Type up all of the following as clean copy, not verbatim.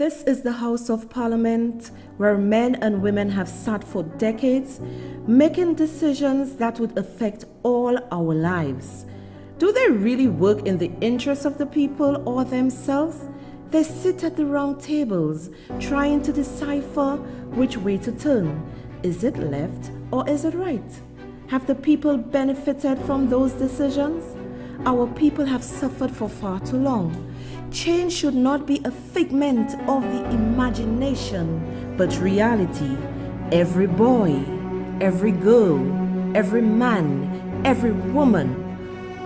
This is the House of Parliament where men and women have sat for decades, making decisions that would affect all our lives. Do they really work in the interests of the people or themselves? They sit at the round tables, trying to decipher which way to turn. Is it left or is it right? Have the people benefited from those decisions? Our people have suffered for far too long. Change should not be a figment of the imagination, but reality. Every boy, every girl, every man, every woman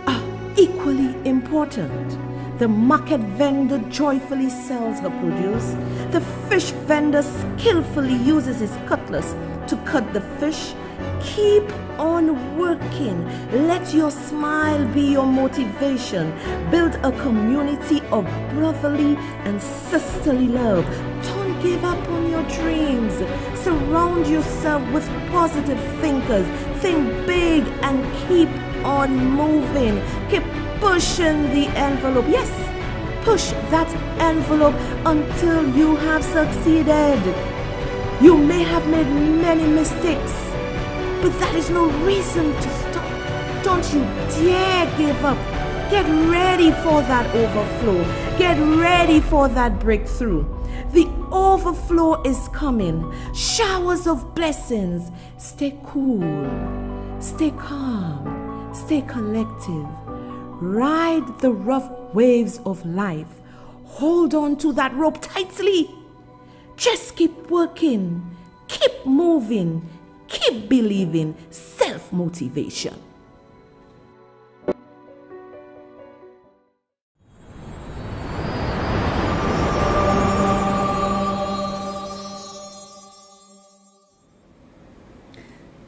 are equally important. The market vendor joyfully sells her produce. The fish vendor skillfully uses his cutlass to cut the fish. Keep on working. Let your smile be your motivation. Build a community of brotherly and sisterly love. Don't give up on your dreams. Surround yourself with positive thinkers. Think big and keep on moving. Keep pushing the envelope. Yes, push that envelope until you have succeeded. You may have made many mistakes, but that is no reason to stop. Don't you dare give up. Get ready for that overflow. Get ready for that breakthrough. The overflow is coming. Showers of blessings. Stay cool. Stay calm. Stay collective. Ride the rough waves of life. Hold on to that rope tightly. Just keep working. Keep moving. Keep believing. Self-motivation.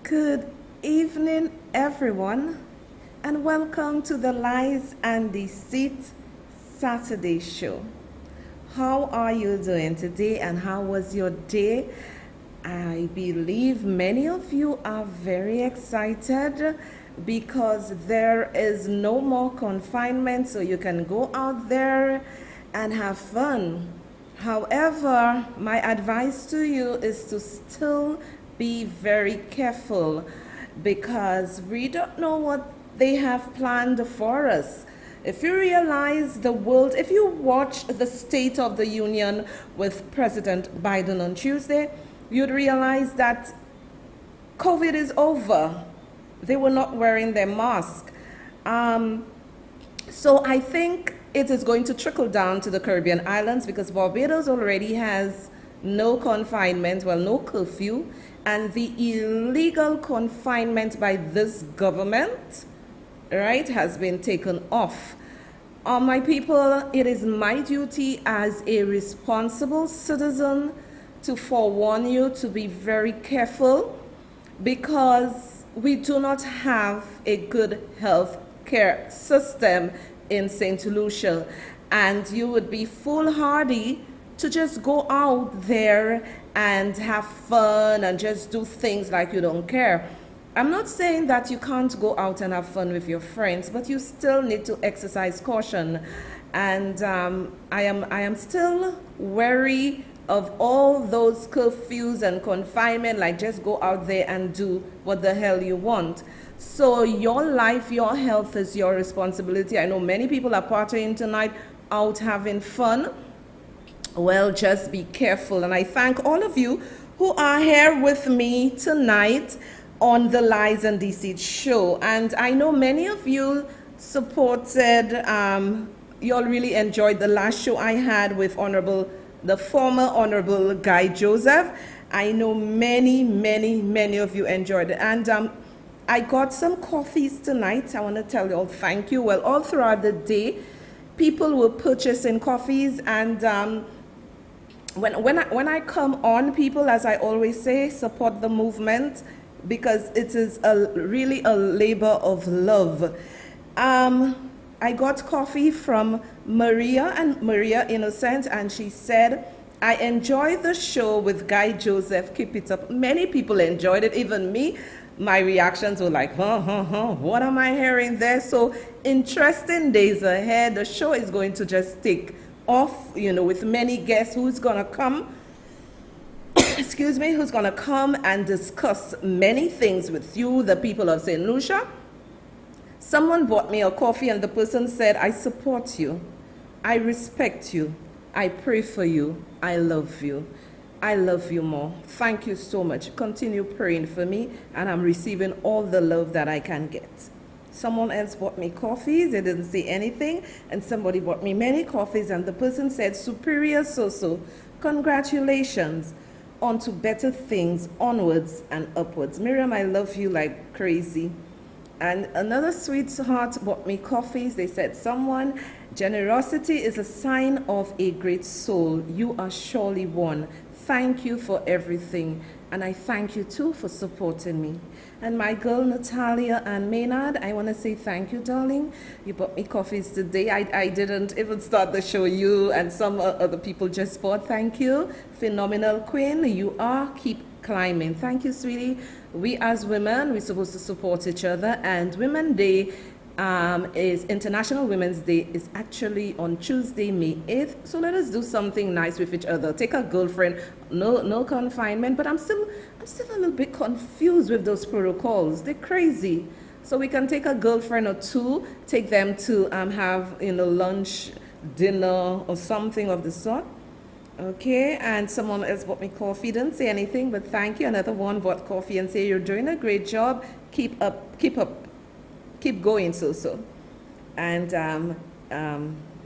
Good evening, everyone, and welcome to the Lies and Deceit Saturday show. How are you doing today, and how was your day? I believe many of you are very excited because there is no more confinement, so you can go out there and have fun. However, my advice to you is to still be very careful because we don't know what they have planned for us. If you realize the world, if you watched the State of the Union with President Biden on Tuesday, you'd realize that COVID is over. They were not wearing their mask. So I think it is going to trickle down to the Caribbean islands because Barbados already has no confinement, well, no curfew, and the illegal confinement by this government, right, has been taken off. My people, it is my duty as a responsible citizen to forewarn you to be very careful because we do not have a good health care system in St. Lucia, and you would be foolhardy to just go out there and have fun and just do things like you don't care. I'm not saying that you can't go out and have fun with your friends, but you still need to exercise caution. And I am still wary of all those curfews and confinement, like just go out there and do what the hell you want. So your life, your health is your responsibility. I know many people are partying tonight, out having fun. Well, just be careful. And I thank all of you who are here with me tonight on the Lies and Deceit show. And I know many of you supported, you all really enjoyed the last show I had with the former Honorable Guy Joseph. I know many of you enjoyed it. And I got some coffees tonight. I want to tell you all thank you. Well, all throughout the day, people were purchasing coffees, and when I come on, people, as I always say, support the movement because it is really a labor of love. I got coffee from Maria Innocent, and she said, I enjoy the show with Guy Joseph. Keep it up. Many people enjoyed it, even me. My reactions were like, what am I hearing there? So interesting days ahead. The show is going to just take off, with many guests who's going to come, excuse me, who's going to come and discuss many things with you, the people of St. Lucia. Someone bought me a coffee and the person said, I support you. I respect you. I pray for you. I love you. I love you more. Thank you so much. Continue praying for me, and I'm receiving all the love that I can get. Someone else bought me coffees. They didn't say anything. And somebody bought me many coffees, and the person said, Superior so-so, congratulations. On to better things, onwards and upwards. Miriam, I love you like crazy. And another sweetheart bought me coffees. They said, someone, generosity is a sign of a great soul. You are surely one. Thank you for everything. And I thank you too for supporting me. And my girl, Natalia and Maynard, I want to say thank you, darling. You bought me coffees today. I didn't even start the show. You and some other people just bought. Thank you. Phenomenal queen. You are. Keep climbing. Thank you, sweetie. We as women, we're supposed to support each other. And Women's Day is International Women's Day is actually on Tuesday, May 8th. So let us do something nice with each other. Take a girlfriend, no confinement, but I'm still a little bit confused with those protocols. They're crazy. So we can take a girlfriend or two, take them to have lunch, dinner, or something of the sort. Okay, and someone else bought me coffee. Didn't say anything, but thank you. Another one bought coffee and say, you're doing a great job. Keep up. Keep going, so. And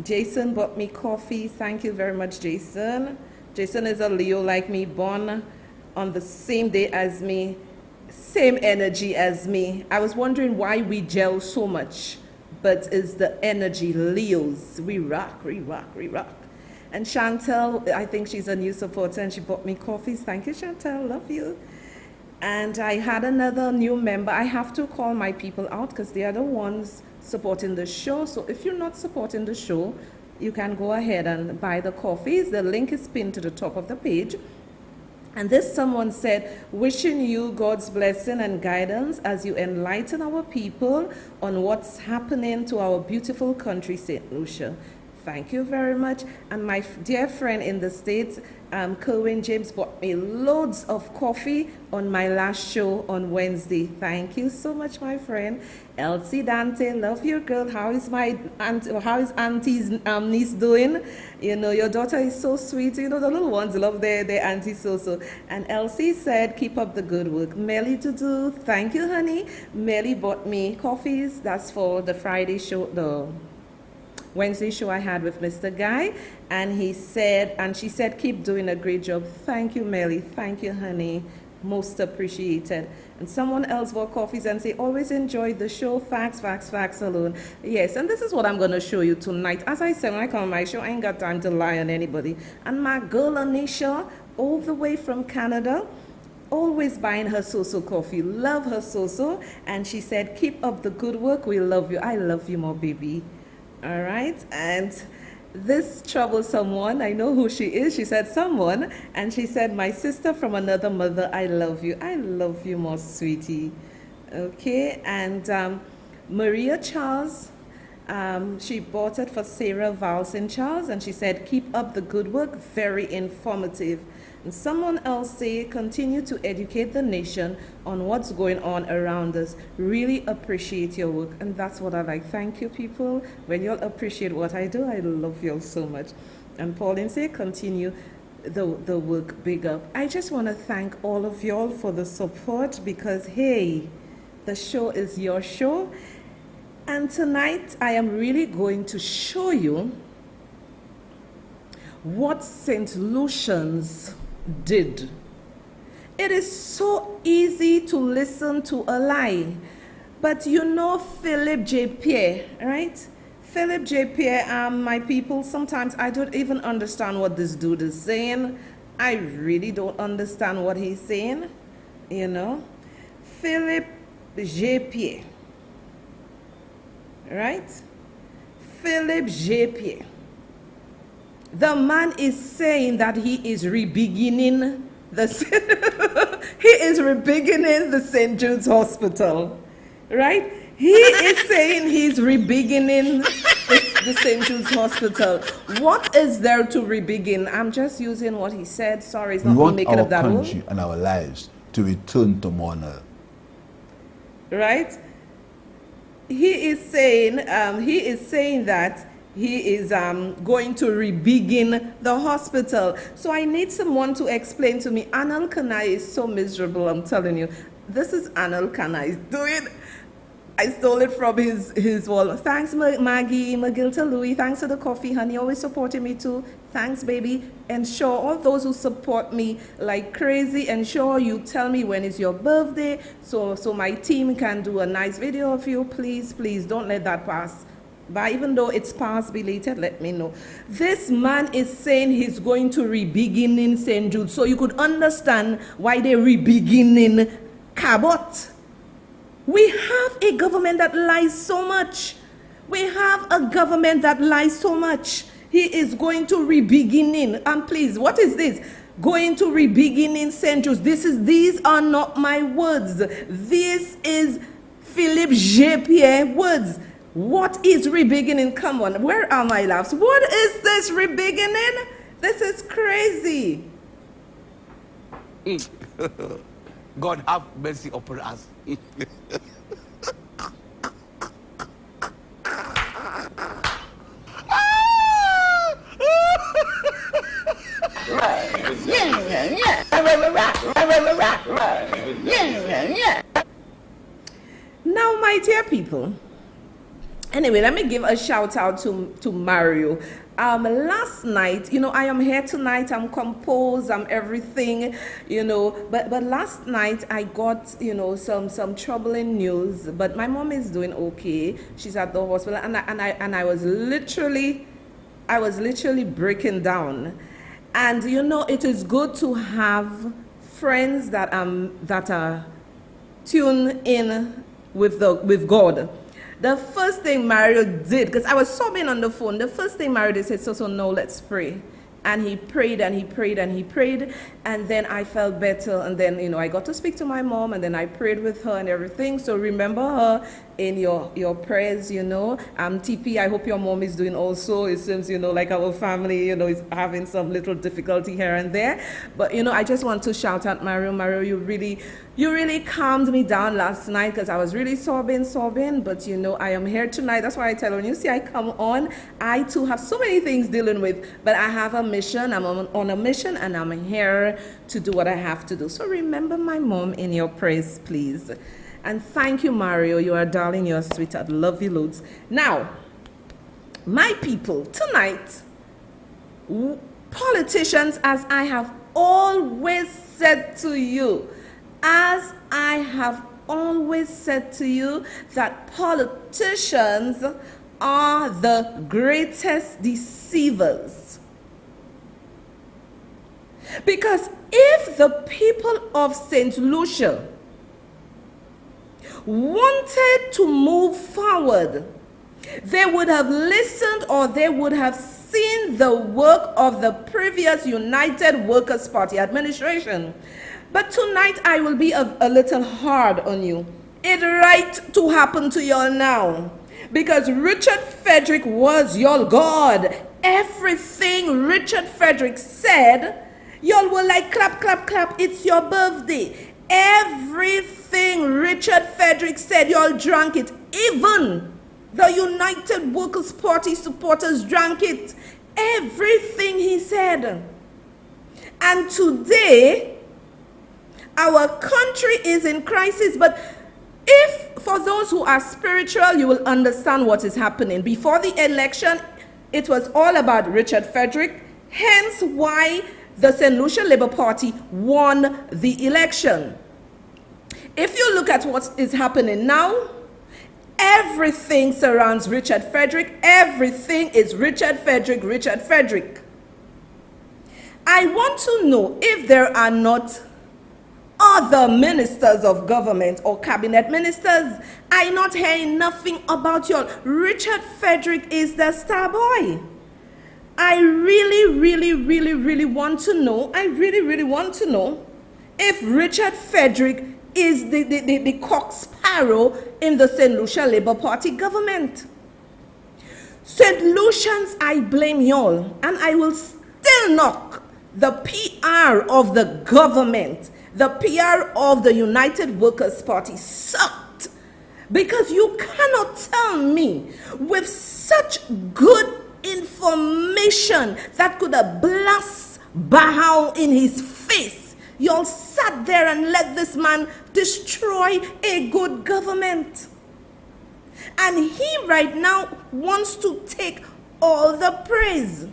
Jason bought me coffee. Thank you very much, Jason. Jason is a Leo like me, born on the same day as me, same energy as me. I was wondering why we gel so much, but it's the energy, Leos. We rock. And Chantel, I think she's a new supporter, and she bought me coffees. Thank you, Chantel. Love you. And I had another new member. I have to call my people out because they are the ones supporting the show. So if you're not supporting the show, you can go ahead and buy the coffees. The link is pinned to the top of the page. And this someone said, wishing you God's blessing and guidance as you enlighten our people on what's happening to our beautiful country, St. Lucia. Thank you very much. And my dear friend in the States, Kerwin James, bought me loads of coffee on my last show on Wednesday. Thank you so much, my friend. Elsie Dante, love your girl. How is Auntie's niece doing? Your daughter is so sweet. The little ones love their auntie so. And Elsie said, keep up the good work. Melly Dudu, thank you, honey. Melly bought me coffees. That's for the Friday show, the Wednesday show I had with Mr. Guy, and she said, keep doing a great job. Thank you, Melly. Thank you, honey. Most appreciated. And someone else bought coffees and say, always enjoy the show. Facts alone. Yes, and this is what I'm going to show you tonight. As I said, when I come on my show, I ain't got time to lie on anybody. And my girl, Anisha, all the way from Canada, always buying her so-so coffee. Love her so-so. And she said, keep up the good work. We love you. I love you more, baby. All right, and this troublesome one, I know who she is. She said someone, and she said, my sister from another mother, I love you. I love you more, sweetie. Okay, and Maria Charles, she bought it for Sarah Valsin Charles, and she said, keep up the good work, very informative. And someone else say, continue to educate the nation on what's going on around us. Really appreciate your work. And that's what I like. Thank you, people. When you'll appreciate what I do, I love you all so much. And Pauline say, continue the work, big up. I just want to thank all of y'all for the support because, hey, the show is your show. And tonight, I am really going to show you what St. Lucians did. It is so easy to listen to a lie, but Philip J. Pierre, right? Philip J. Pierre, my people, sometimes I don't even understand what this dude is saying. I really don't understand what he's saying, Philip J. Pierre, right? Philip J. Pierre. The man is saying that he is rebeginning the St. Jude's Hospital, right? He is saying he's rebeginning the St. Jude's Hospital. What is there to re-begin? I'm just using what he said. Sorry, it's not me making up that rule. We want our country and our lives to return to normal. Right? He is saying that he is going to re-begin the hospital. So I need someone to explain to me. Anil Kanai is so miserable, I'm telling you. This is Anil Kanai doing. I stole it from his wall. Thanks, Maggie, Magilta Louis. Thanks for the coffee, honey. Always supporting me too. Thanks, baby. Ensure all those who support me like crazy. Ensure you tell me when is your birthday, so my team can do a nice video of you. Please, please don't let that pass. But even though it's past belated, let me know. This man is saying he's going to re-begin in St. Jude. So you could understand why they're re-beginning Cabot. We have a government that lies so much. We have a government that lies so much. He is going to re-beginning. And please, what is this? Going to re-begin in St. Jude. These are not my words. This is Philippe J. words. What is re-beginning? Come on, where are my laughs? What is this re-beginning? This is crazy. God have mercy upon us. Now, my dear people, anyway, let me give a shout out to Mario. Last night, I am here tonight, I'm composed, I'm everything, but last night I got, some troubling news, but my mom is doing okay. She's at the hospital, and I was literally breaking down. And it is good to have friends that are tuned in with God. The first thing Mario did, because I was sobbing on the phone, the first thing Mario did said, so no, let's pray. And he prayed and he prayed and he prayed, and then I felt better. And then, I got to speak to my mom, and then I prayed with her and everything. So remember her in your prayers, TP, I hope your mom is doing also. It seems, like our family, is having some little difficulty here and there. But, I just want to shout out Mario. Mario, you really calmed me down last night, because I was really sobbing. But, I am here tonight. That's why I tell when you see I come on, I too have so many things dealing with, but I have a mission. I'm on a mission, and I'm here to do what I have to do. So remember my mom in your prayers, please. And thank you, Mario. You are darling. You are sweetheart. Love you loads. Now, my people, tonight, politicians, as I have always said to you, that politicians are the greatest deceivers. Because if the people of St. Lucia wanted to move forward, they would have listened, or they would have seen the work of the previous United Workers' Party administration. But tonight I will be a little hard on you. It right to happen to y'all now. Because Richard Frederick was your God. Everything Richard Frederick said, y'all were like, clap, clap, clap, it's your birthday. Everything Richard Frederick said, y'all drank it. Even the United Workers' Party supporters drank it. Everything he said. And today, our country is in crisis. But if, for those who are spiritual, you will understand what is happening. Before the election, it was all about Richard Frederick, hence why the St. Lucia Labour Party won the election. If you look at what is happening now, everything surrounds Richard Frederick. Everything is Richard Frederick, Richard Frederick. I want to know if there are not other ministers of government or cabinet ministers. I'm not hearing nothing about y'all. Richard Frederick is the star boy. I really want to know. I really want to know if Richard Frederick is the cock sparrow in the St. Lucia Labour Party government. St. Lucians, I blame y'all, and I will still knock the PR of the government, the PR of the United Workers' Party sucked, because you cannot tell me with such good information that could have blast Bahau in his face, y'all sat there and let this man destroy a good government. And he right now wants to take all the praise.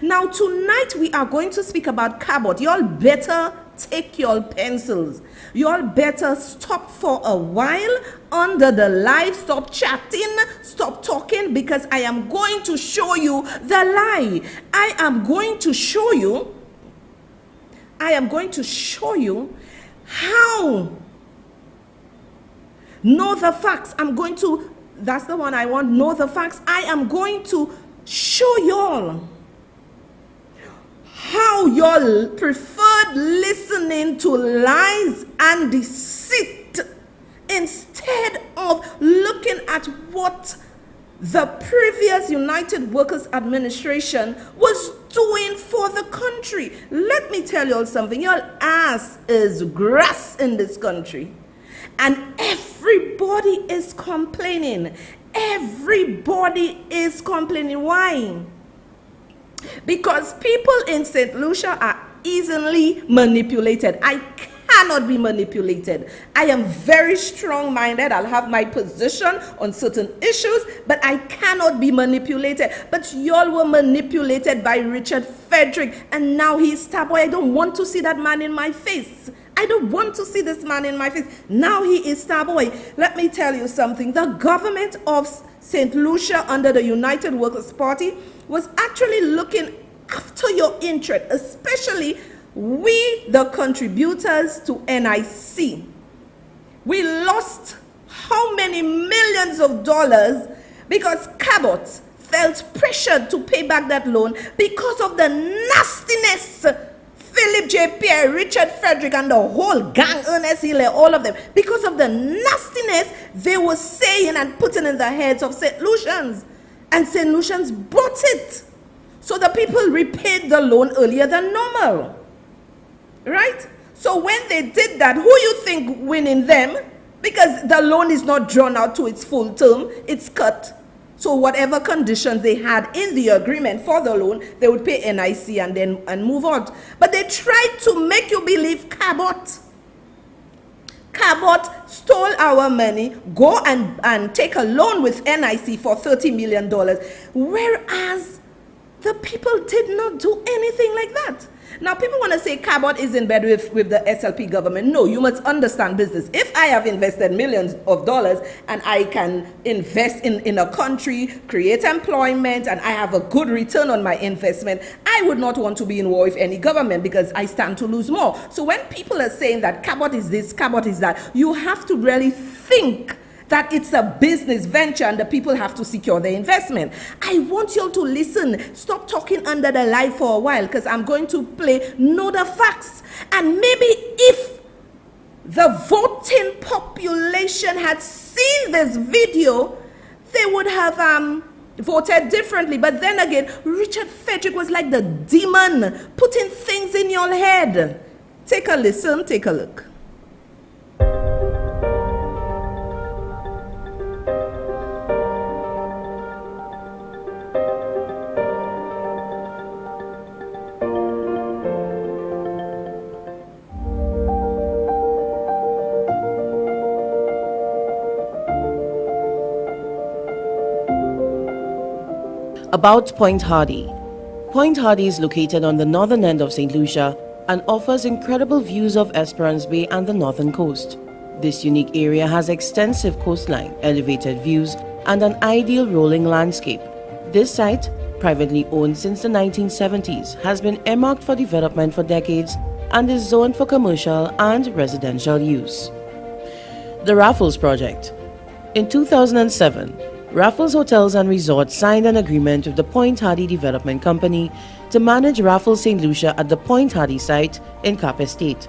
Now tonight we are going to speak about Cabot. Y'all better take your pencils. Y'all better stop for a while under the live. Stop chatting, stop talking, because I am going to show you the lie. I am going to show you how. Know the facts. That's the one I want. Know the facts. I am going to show y'all how y'all preferred listening to lies and deceit instead of looking at what the previous United Workers Administration was doing for the country. Let me tell y'all something. Y'all ass is grass in this country. And everybody is complaining. Everybody is complaining. Why? Because people in St. Lucia are easily manipulated. I cannot be manipulated. I am very strong-minded. I'll have my position on certain issues, but I cannot be manipulated. But y'all were manipulated by Richard Frederick, and now he's Starboy. I don't want to see that man in my face. I don't want to see this man in my face. Now he is Starboy. Let me tell you something. The government of St. Lucia under the United Workers' Party was actually looking after your interest, especially we, the contributors to NIC. We lost how many millions of dollars because Cabot felt pressured to pay back that loan because of the nastiness. Philip J. Pierre, Richard Frederick, and the whole gang, Ernest Hill, all of them, because of the nastiness they were saying and putting in the heads of St. Lucians. And St. Lucians bought it. So the people repaid the loan earlier than normal. Right? So when they did that, who you think winning them? Because the loan is not drawn out to its full term, it's cut. So whatever conditions they had in the agreement for the loan, they would pay NIC and move on. But they tried to make you believe Cabot stole our money, go and take a loan with NIC for $30 million, whereas the people did not do anything like that. Now, people want to say Cabot is in bed with the SLP government. No, you must understand business. If I have invested millions of dollars and I can invest in a country, create employment, and I have a good return on my investment, I would not want to be in war with any government because I stand to lose more. So when people are saying that Cabot is this, Cabot is that, you have to really think that it's a business venture and the people have to secure their investment. I want you all to listen. Stop talking under the light for a while because I'm going to play Know the Facts. And maybe if the voting population had seen this video, they would have voted differently. But then again, Richard Frederick was like the demon putting things in your head. Take a listen, take a look. About Point Hardy. Point Hardy is located on the northern end of St. Lucia and offers incredible views of Esperance Bay and the northern coast. This unique area has extensive coastline, elevated views, and an ideal rolling landscape. This site, privately owned since the 1970s, has been earmarked for development for decades and is zoned for commercial and residential use. The Raffles Project. In 2007, Raffles Hotels and Resorts signed an agreement with the Point Hardy Development Company to manage Raffles St. Lucia at the Point Hardy site in Cap Estate.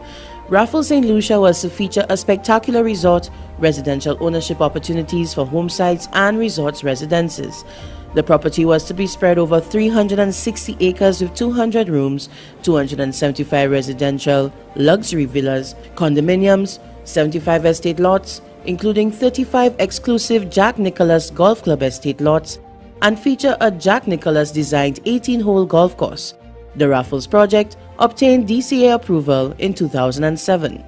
Raffles St. Lucia was to feature a spectacular resort, residential ownership opportunities for home sites and resorts residences. The property was to be spread over 360 acres with 200 rooms, 275 residential, luxury villas, condominiums, 75 estate lots, including 35 exclusive Jack Nicklaus Golf Club estate lots, and feature a Jack Nicklaus designed 18-hole golf course. The Raffles project obtained DCA approval in 2007.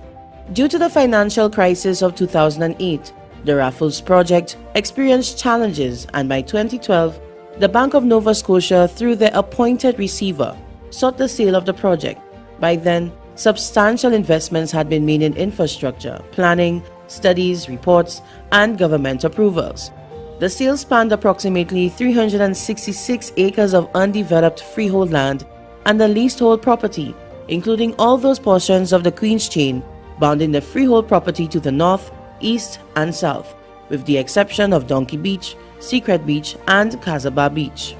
Due to the financial crisis of 2008, the Raffles project experienced challenges, and by 2012, the Bank of Nova Scotia, through their appointed receiver, sought the sale of the project. By then, substantial investments had been made in infrastructure, planning, studies, reports, and government approvals. The sale spanned approximately 366 acres of undeveloped freehold land and the leasehold property, including all those portions of the Queen's Chain bounding the freehold property to the north, east, and south, with the exception of Donkey Beach, Secret Beach, and Casaba Beach.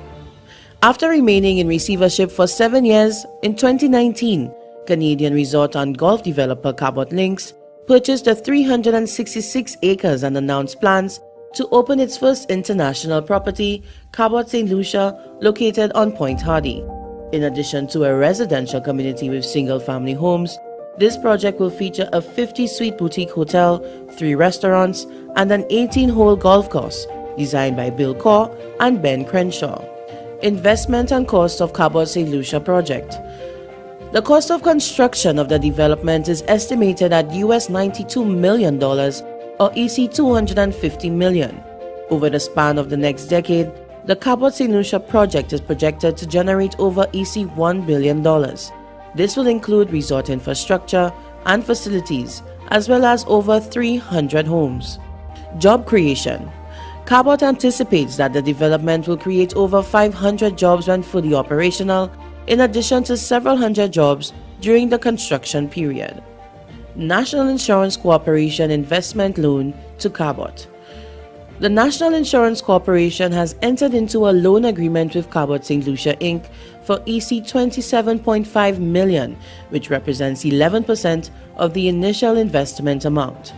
After remaining in receivership for 7 years, in 2019, Canadian resort and golf developer Cabot Links purchased the 366 acres and announced plans to open its first international property, Cabot St. Lucia, located on Point Hardy. In addition to a residential community with single-family homes, this project will feature a 50-suite boutique hotel, 3 restaurants, and an 18-hole golf course designed by Bill Corr and Ben Crenshaw. Investment and cost of Cabot St. Lucia project. The cost of construction of the development is estimated at US $92 million or EC $250 million. Over the span of the next decade, the Cabot St. Lucia project is projected to generate over EC $1 billion. This will include resort infrastructure and facilities, as well as over 300 homes. Job creation. Cabot anticipates that the development will create over 500 jobs when fully operational, in addition to several hundred jobs during the construction period. National Insurance Corporation investment loan to Cabot. The National Insurance Corporation has entered into a loan agreement with Cabot St. Lucia Inc. for EC $27.5 million, which represents 11% of the initial investment amount.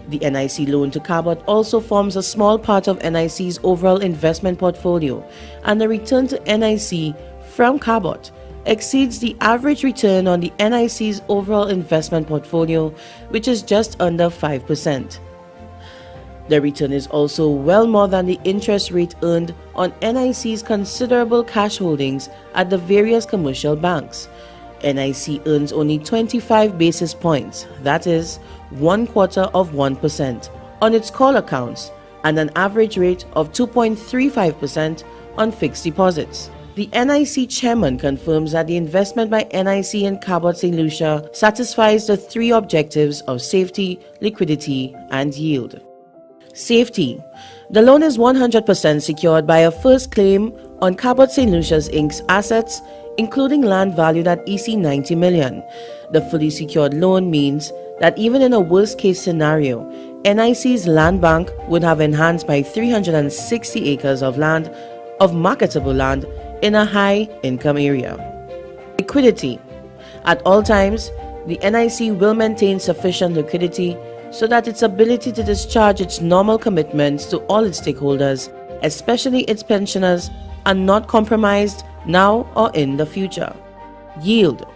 The NIC loan to Cabot also forms a small part of NIC's overall investment portfolio, and the return to NIC from Cabot exceeds the average return on the NIC's overall investment portfolio, which is just under 5%. The return is also well more than the interest rate earned on NIC's considerable cash holdings at the various commercial banks. NIC earns only 25 basis points, that is, 0.25%, on its call accounts and an average rate of 2.35% on fixed deposits. The NIC chairman confirms that the investment by NIC in Cabot St. Lucia satisfies the 3 objectives of safety, liquidity, and yield. Safety. The loan is 100% secured by a first claim on Cabot St. Lucia's Inc.'s assets, including land valued at EC $90 million. The fully secured loan means that even in a worst-case scenario, NIC's land bank would have enhanced by 360 acres of land, of marketable land, in a high-income area. Liquidity. At all times, the NIC will maintain sufficient liquidity so that its ability to discharge its normal commitments to all its stakeholders, especially its pensioners, are not compromised now or in the future. Yield.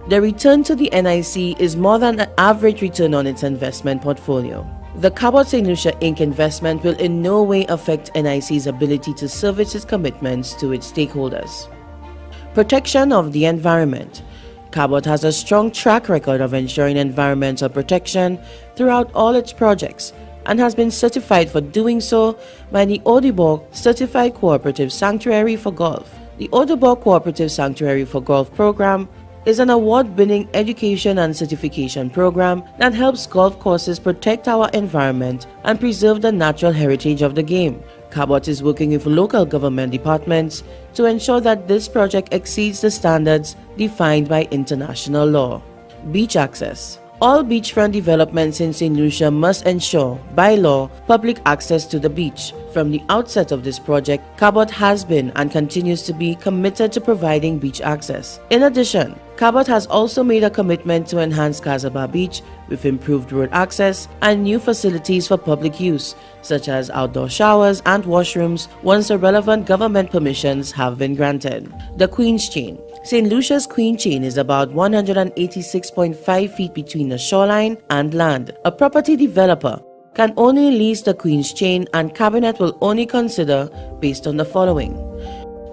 The return to the NIC is more than the average return on its investment portfolio. The Cabot St. Lucia Inc. investment will in no way affect NIC's ability to service its commitments to its stakeholders. Protection of the environment. Cabot has a strong track record of ensuring environmental protection throughout all its projects and has been certified for doing so by the Audubon Certified Cooperative Sanctuary for Golf. The Audubon Cooperative Sanctuary for Golf program is an award-winning education and certification program that helps golf courses protect our environment and preserve the natural heritage of the game. Cabot is working with local government departments to ensure that this project exceeds the standards defined by international law. Beach access. All beachfront developments in St. Lucia must ensure, by law, public access to the beach. From the outset of this project, Cabot has been and continues to be committed to providing beach access. In addition, Cabot has also made a commitment to enhance Casaba Beach with improved road access and new facilities for public use, such as outdoor showers and washrooms once the relevant government permissions have been granted. The Queen's Chain. St. Lucia's Queen Chain is about 186.5 feet between the shoreline and land. A property developer can only lease the Queen's Chain, and Cabinet will only consider based on the following.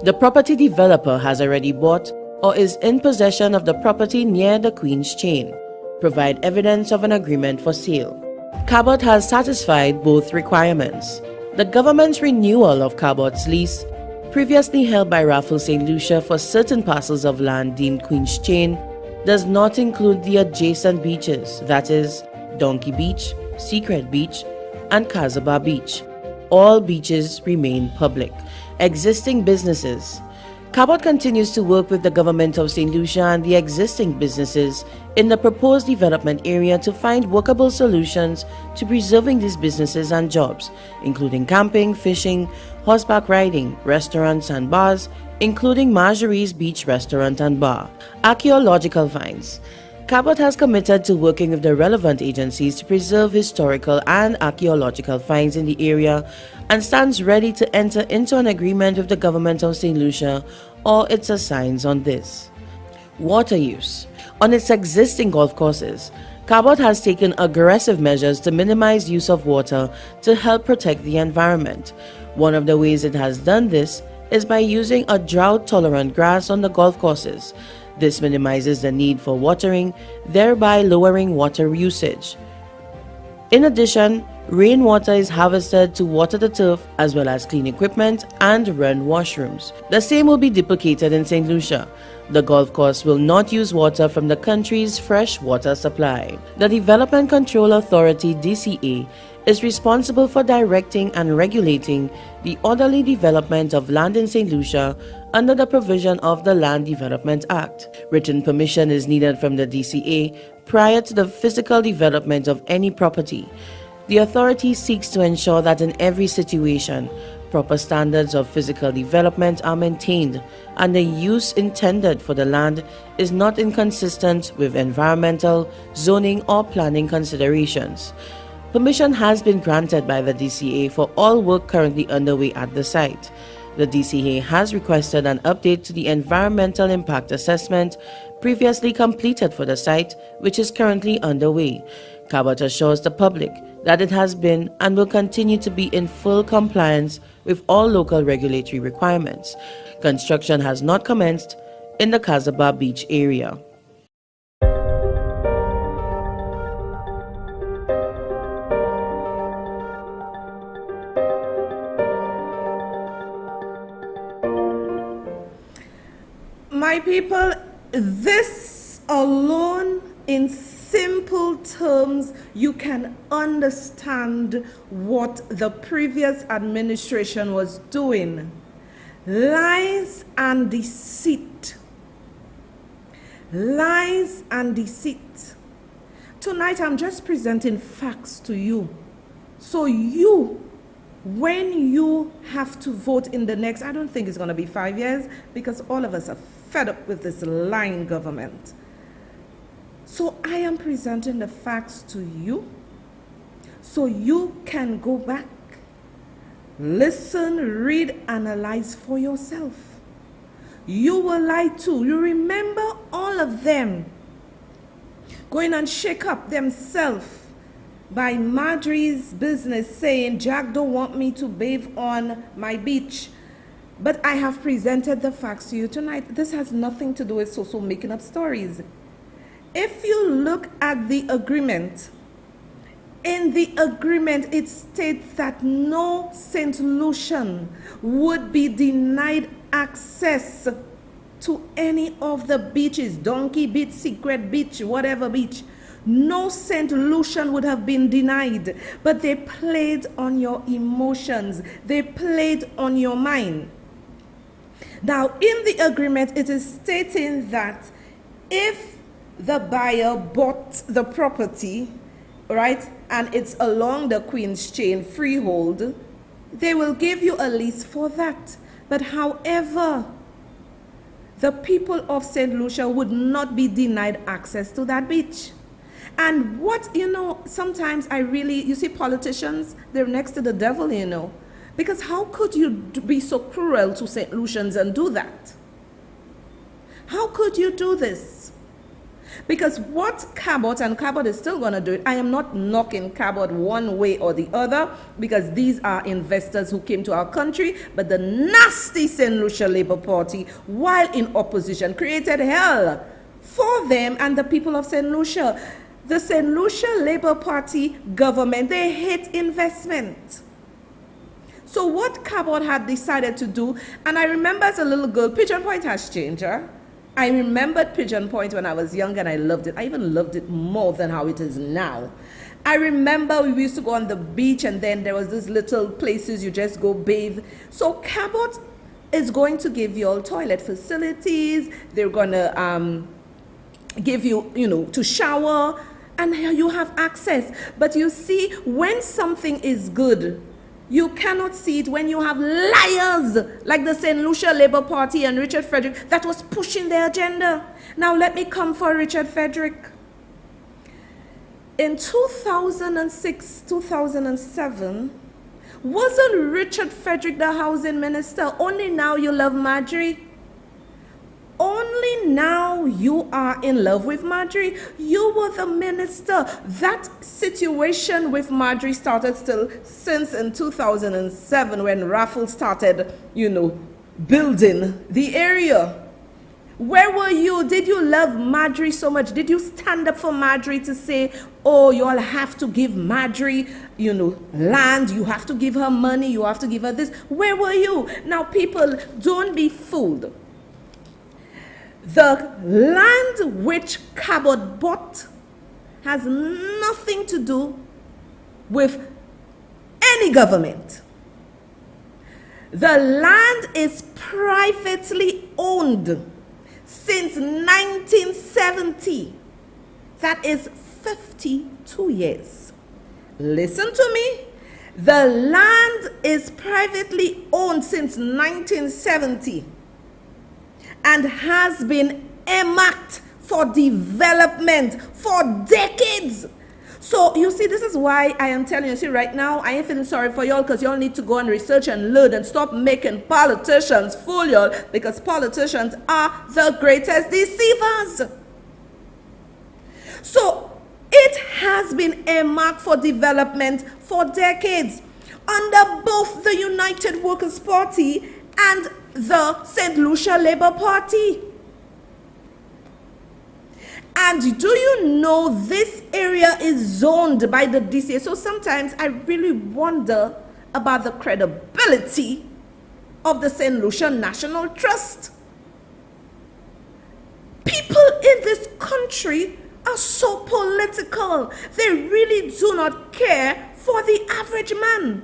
The property developer has already bought or is in possession of the property near the Queen's Chain. Provide evidence of an agreement for sale. Cabot has satisfied both requirements. The government's renewal of Cabot's lease, previously held by Raffles St. Lucia for certain parcels of land deemed Queen's Chain, does not include the adjacent beaches, that is, Donkey Beach, Secret Beach, and Casaba Beach. All beaches remain public. Existing businesses. Cabot continues to work with the government of St. Lucia and the existing businesses in the proposed development area to find workable solutions to preserving these businesses and jobs, including camping, fishing, horseback riding, restaurants and bars, including Marjorie's Beach Restaurant and Bar. Archaeological finds. Cabot has committed to working with the relevant agencies to preserve historical and archaeological finds in the area and stands ready to enter into an agreement with the government of St. Lucia or its assigns on this. Water use. On its existing golf courses, Cabot has taken aggressive measures to minimize use of water to help protect the environment. One of the ways it has done this is by using a drought-tolerant grass on the golf courses. This minimizes the need for watering, thereby lowering water usage. In addition, rainwater is harvested to water the turf as well as clean equipment and run washrooms. The same will be duplicated in St. Lucia. The golf course will not use water from the country's fresh water supply. The Development Control Authority (DCA) is responsible for directing and regulating the orderly development of land in St. Lucia under the provision of the Land Development Act. Written permission is needed from the DCA prior to the physical development of any property. The authority seeks to ensure that in every situation, proper standards of physical development are maintained and the use intended for the land is not inconsistent with environmental, zoning or planning considerations. Permission has been granted by the DCA for all work currently underway at the site. The DCA has requested an update to the environmental impact assessment previously completed for the site, which is currently underway. Cabot assures the public that it has been and will continue to be in full compliance with all local regulatory requirements. Construction has not commenced in the Casaba Beach area. My people, this alone, in simple terms, you can understand what the previous administration was doing. Lies and deceit. Lies and deceit. Tonight, I'm just presenting facts to you. So you, when you have to vote in the next, I don't think it's going to be 5 years, because all of us are fed up with this lying government. So I am presenting the facts to you so you can go back, listen, read, analyze for yourself. You will lie too. You remember all of them going and shake up themselves by Marjorie's business saying, Jack don't want me to bathe on my beach. But I have presented the facts to you tonight. This has nothing to do with so making up stories. If you look at the agreement, in the agreement it states that no St. Lucian would be denied access to any of the beaches, Donkey Beach, Secret Beach, whatever beach. No St. Lucian would have been denied, but they played on your emotions. They played on your mind. Now, in the agreement, it is stating that if the buyer bought the property, right, and it's along the Queen's Chain freehold, they will give you a lease for that. But however, the people of St. Lucia would not be denied access to that beach. And what, sometimes you see politicians, they're next to the devil, because how could you be so cruel to St. Lucians and do that? How could you do this? Because what Cabot, and Cabot is still going to do it, I am not knocking Cabot one way or the other, because these are investors who came to our country, but the nasty St. Lucia Labour Party, while in opposition, created hell for them and the people of St. Lucia. The St. Lucia Labour Party government, they hate investment. So what Cabot had decided to do, and I remember as a little girl, Pigeon Point has changed, I remembered Pigeon Point when I was young and I loved it. I even loved it more than how it is now. I remember we used to go on the beach and then there was these little places you just go bathe. So Cabot is going to give you all toilet facilities. They're going to give you, to shower, and you have access. But you see, when something is good, you cannot see it when you have liars like the St. Lucia Labour Party and Richard Frederick that was pushing their agenda. Now let me come for Richard Frederick. In 2006, 2007, wasn't Richard Frederick the housing minister? Only now you love Marjorie. Only now you are in love with Marjorie. You were the minister. That situation with Marjorie started still since in 2007 when Raffle started, building the area. Where were you? Did you love Marjorie so much? Did you stand up for Marjorie to say, oh, you all have to give Marjorie, land, you have to give her money, you have to give her this? Where were you? Now, people, don't be fooled. The land which Cabot bought has nothing to do with any government. The land is privately owned since 1970. That is 52 years. Listen to me. The land is privately owned since 1970. And has been earmarked for development for decades. So you see, this is why I am telling you, see, right now, I ain't feeling sorry for y'all because y'all need to go and research and learn and stop making politicians fool y'all, because politicians are the greatest deceivers. So it has been earmarked for development for decades under both the United Workers' Party and the St. Lucia Labour Party. And do you know this area is zoned by the Deceit? So sometimes I really wonder about the credibility of the St. Lucia National Trust. People in this country are so political. They really do not care for the average man.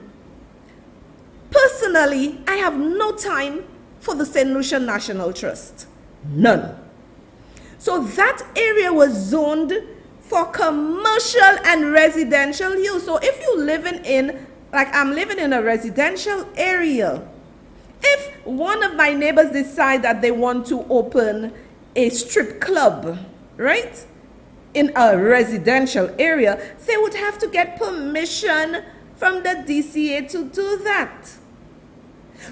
Personally, I have no time for the St. Lucia National Trust. None. So that area was zoned for commercial and residential use. So if you're living in, like I'm living in a residential area, if one of my neighbors decide that they want to open a strip club, right, in a residential area, they would have to get permission from the DCA to do that.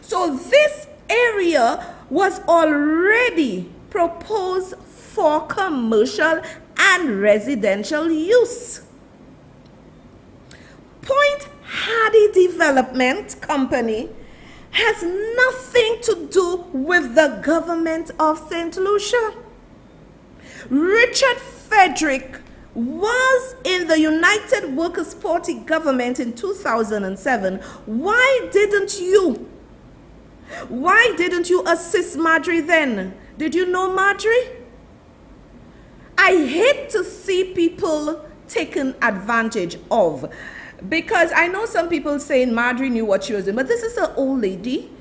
So this area was already proposed for commercial and residential use. Point Hardy Development Company has nothing to do with the government of St. Lucia. Richard Frederick was in the United Workers' Party government in 2007. Why didn't you assist Marjorie then? Did you know Marjorie? I hate to see people taken advantage of, because I know some people saying Marjorie knew what she was doing, but this is an old lady,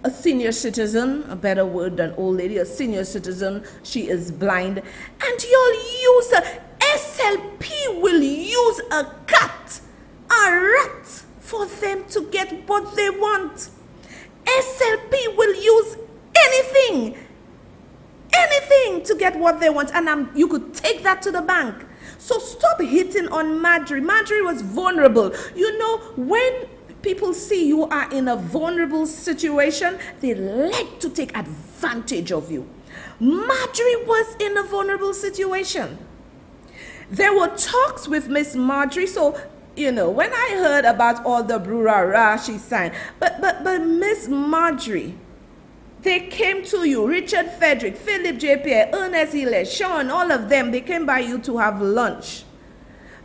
a senior citizen, a better word than old lady, a senior citizen. She is blind, and you'll use her. SLP will use a cat, a rat, for them to get what they want. SLP will use anything. anything to get what they want, and you could take that to the bank. So stop hitting on Marjorie. Marjorie was vulnerable. You know, when people see you are in a vulnerable situation, they like to take advantage of you. Marjorie was in a vulnerable situation. There were talks with Miss Marjorie, so you know, when I heard about all the brouhaha she signed, but Miss Marjorie, they came to you, Richard Frederick, Philip J. Pierre, Ernest Hill, Sean, all of them, they came by you to have lunch.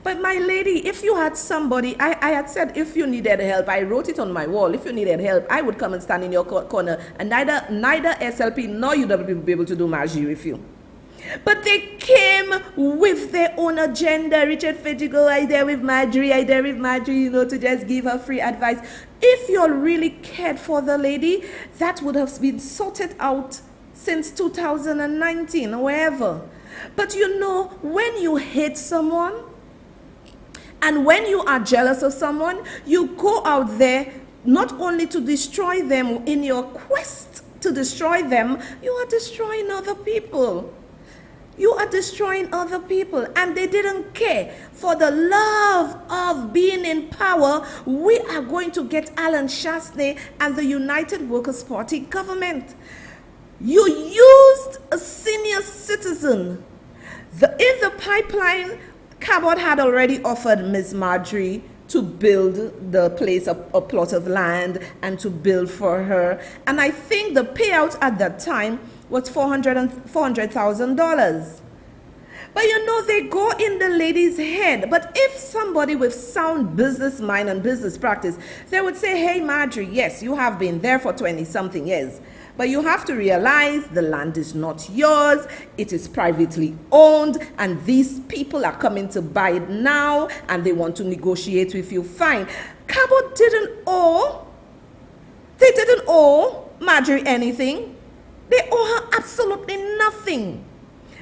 But my lady, if you had somebody, I had said if you needed help, I wrote it on my wall, if you needed help, I would come and stand in your corner, and neither SLP nor UW will be able to do Marjorie with you. But they came with their own agenda. Richard Frederick, oh, I there with Marjorie, you know, to just give her free advice. If you really cared for the lady, that would have been sorted out since 2019 or wherever. But you know, when you hate someone and when you are jealous of someone, you go out there not only to destroy them. In your quest to destroy them, you are destroying other people. You are destroying other people, and they didn't care. For the love of being in power, we are going to get Alan Shastney and the United Workers' Party government. You used a senior citizen. In the pipeline, Cabot had already offered Ms. Marjorie to build the place, a plot of land, and to build for her. And I think the payout at that time was $400,000. But you know, they go in the lady's head. But if somebody with sound business mind and business practice, they would say, hey, Marjorie, yes, you have been there for 20-something years. But you have to realize the land is not yours. It is privately owned. And these people are coming to buy it now. And they want to negotiate with you. Fine. Cabot didn't owe. They didn't owe Marjorie anything. They owe her absolutely nothing.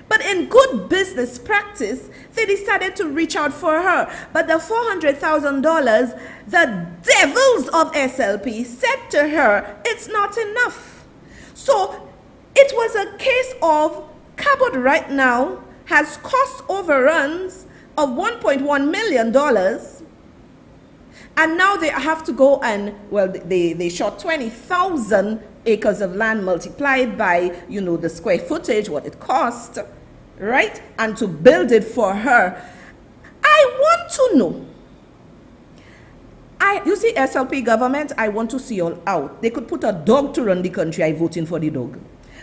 But in good business practice, they decided to reach out for her. But the $400,000, the devils of SLP said to her, it's not enough. So it was a case of Cabot right now has cost overruns of $1.1 million. And now they have to go and, well, they shot 20,000 acres of land multiplied by, you know, the square footage, what it cost, right? And to build it for her. I want to know. You see, SLP government, I want to see y'all out. They could put a dog to run the country. I voting for the dog.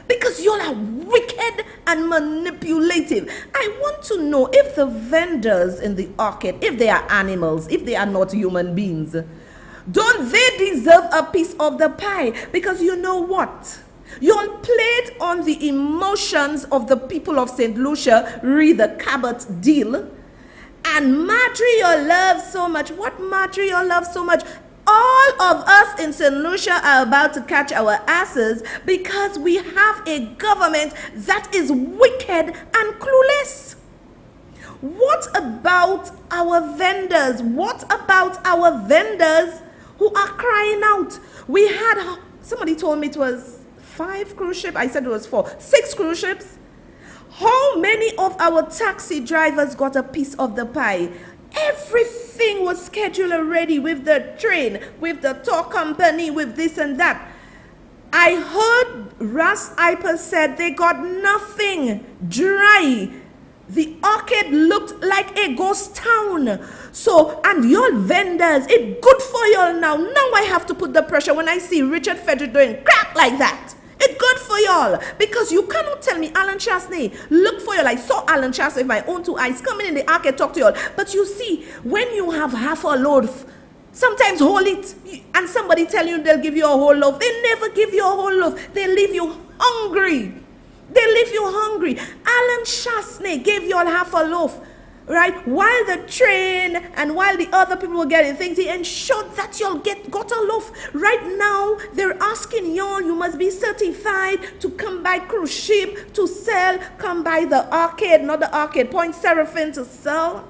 Because y'all are wicked and manipulative. I want to know if the vendors in the arcade, if they are animals, if they are not human beings, don't they deserve a piece of the pie? Because you know what? Y'all played on the emotions of the people of St. Lucia, read the Cabot deal. And Marjorie, you love so much. What Marjorie, you love so much? All of us in St. Lucia are about to catch our asses because we have a government that is wicked and clueless. What about our vendors? What about our vendors who are crying out? We had, somebody told me it was 5 cruise ships. I said it was 4. 6 cruise ships. How many of our taxi drivers got a piece of the pie? Everything was scheduled already with the train, with the tour company, with this and that. I heard Ras Iper said they got nothing, dry. The arcade looked like a ghost town. So, and your vendors, it's good for y'all now. Now I have to put the pressure when I see Richard Frederick doing crap like that. It's good for y'all because you cannot tell me Alan Chasney, look for y'all. I saw Alan Chasney with my own 2 eyes coming in the arcade, talk to y'all. But you see, when you have half a load, sometimes hold it and somebody tell you they'll give you a whole loaf. They never give you a whole loaf. They leave you hungry. They leave you hungry. Alan Chasney gave you all half a loaf, right? While the train and while the other people were getting things, he ensured that y'all got a loaf. Right now, they're asking y'all, you must be certified to come by cruise ship to sell, come by the arcade, not the arcade, Point Seraphim to sell.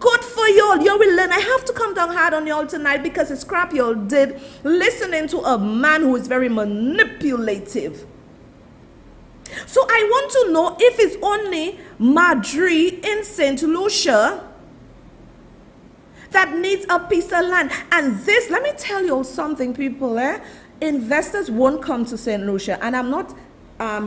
Good for y'all. You will learn. I have to come down hard on y'all tonight because it's crap y'all did listening to a man who is very manipulative. So I want to know if it's only Marjorie in St. Lucia that needs a piece of land. And this, let me tell you all something, people. Investors won't come to St. Lucia, and I'm not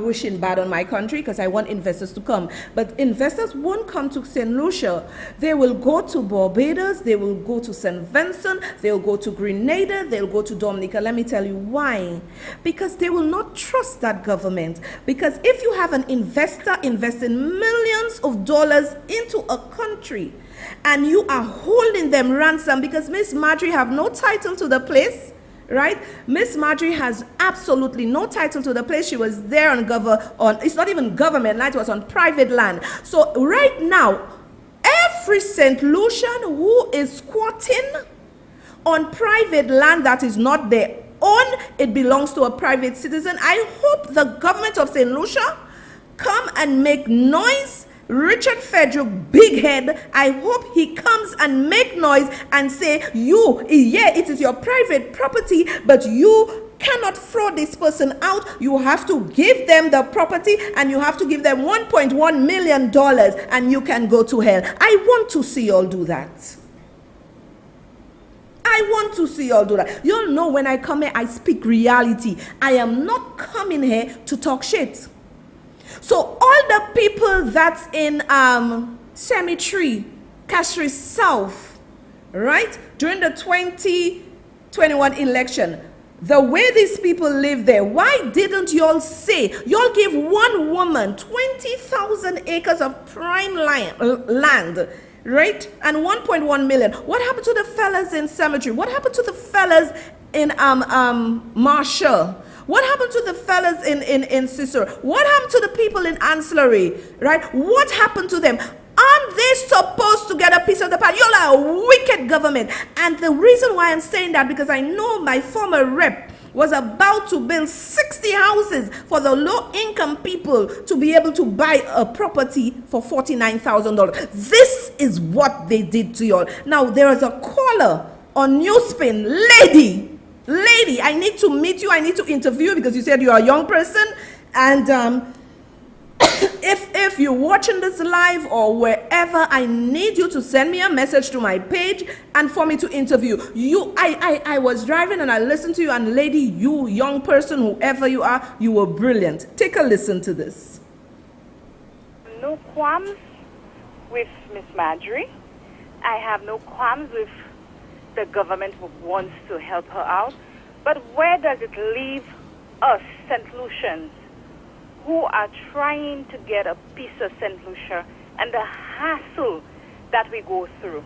wishing bad on my country because I want investors to come. But investors won't come to St. Lucia. They will go to Barbados, they will go to St. Vincent, they'll go to Grenada, they'll go to Dominica. Let me tell you why. Because they will not trust that government. Because if you have an investor investing millions of dollars into a country and you are holding them ransom because Miss Marjorie have no title to the place, right? Miss Marjorie has absolutely no title to the place. She was there on it's not even government land, it was on private land. So right now, every St. Lucian who is squatting on private land that is not their own, it belongs to a private citizen. I hope the government of St. Lucia come and make noise. Richard Frederick, big head, I hope he comes and make noise and say, it is your private property, but you cannot fraud this person out. You have to give them the property and you have to give them $1.1 million and you can go to hell. I want to see y'all do that. I want to see y'all do that. Y'all know when I come here, I speak reality. I am not coming here to talk shit. So all the people that's in Cemetery, Castries South, right, during the 2021 election, the way these people live there, why didn't y'all say, y'all give one woman 20,000 acres of prime land, right, and 1.1 million? What happened to the fellas in Cemetery? What happened to the fellas in Marshall? What happened to the fellas in Cicero? What happened to the people in Ancillary, right? What happened to them? Aren't they supposed to get a piece of the pie? You're a wicked government. And the reason why I'm saying that, because I know my former rep was about to build 60 houses for the low-income people to be able to buy a property for $49,000. This is what they did to y'all. Now, there is a caller on Newspin. Lady, I need to meet you. I need to interview you because you said you're a young person. And if you're watching this live or wherever, I need you to send me a message to my page and for me to interview you. I was driving and I listened to you, and lady, you young person, whoever you are, you were brilliant. Take a listen to this. No qualms with Miss Marjorie. I have no qualms with the government who wants to help her out. But where does it leave us, St. Lucians, who are trying to get a piece of St. Lucia and the hassle that we go through?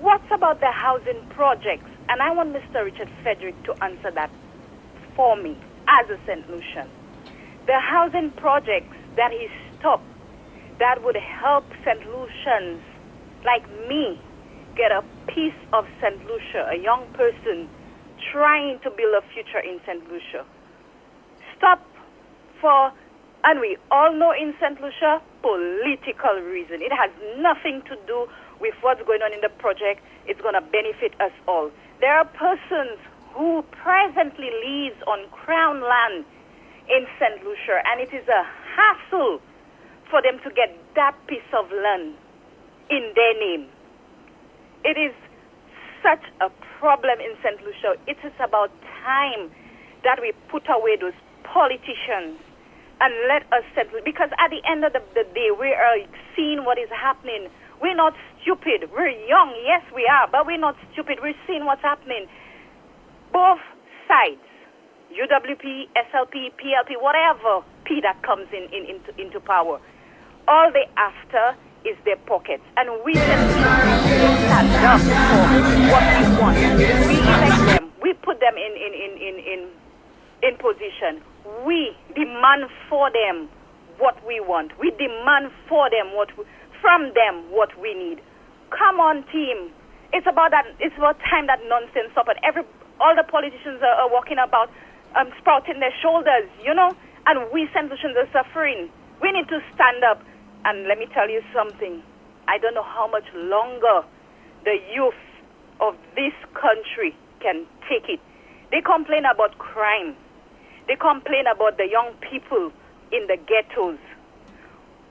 What about the housing projects? And I want Mr. Richard Frederick to answer that for me as a St. Lucian. The housing projects that he stopped that would help St. Lucians like me get a piece of St. Lucia, a young person trying to build a future in St. Lucia. Stop for, and we all know in St. Lucia, political reason. It has nothing to do with what's going on in the project. It's going to benefit us all. There are persons who presently lives on Crown land in St. Lucia, and it is a hassle for them to get that piece of land in their name. It is such a problem in St. Lucia. It is about time that we put away those politicians and let us settle. Because at the end of the day, we are seeing what is happening. We're not stupid. We're young, yes we are, but we're not stupid. We're seeing what's happening. Both sides, UWP, SLP, PLP, whatever P that comes into power, all they after is their pockets. And we can stand up for what we want. We elect them. We put them in position. We demand for them what we want. We demand for them from them what we need. Come on, team. It's about that. It's about time that nonsense stop. And all the politicians are walking about sprouting their shoulders, and we St. Lucians are suffering. We need to stand up. And let me tell you something. I don't know how much longer the youth of this country can take it. They complain about crime. They complain about the young people in the ghettos.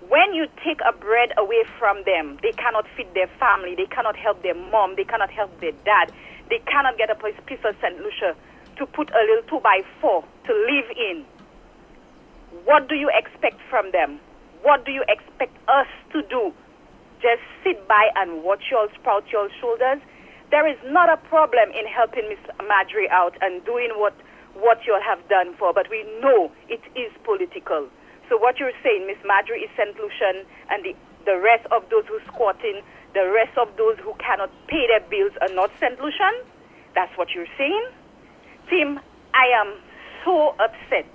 When you take a bread away from them, they cannot feed their family, they cannot help their mom, they cannot help their dad, they cannot get a piece of St. Lucia to put a little 2x4 to live in. What do you expect from them? What do you expect us to do? Just sit by and watch y'all sprout your shoulders? There is not a problem in helping Miss Marjorie out and doing what y'all have done for, but we know it is political. So what you're saying, Miss Marjorie is St. Lucian, and the rest of those who squatting, the rest of those who cannot pay their bills are not St. Lucian? That's what you're saying? Tim, I am so upset.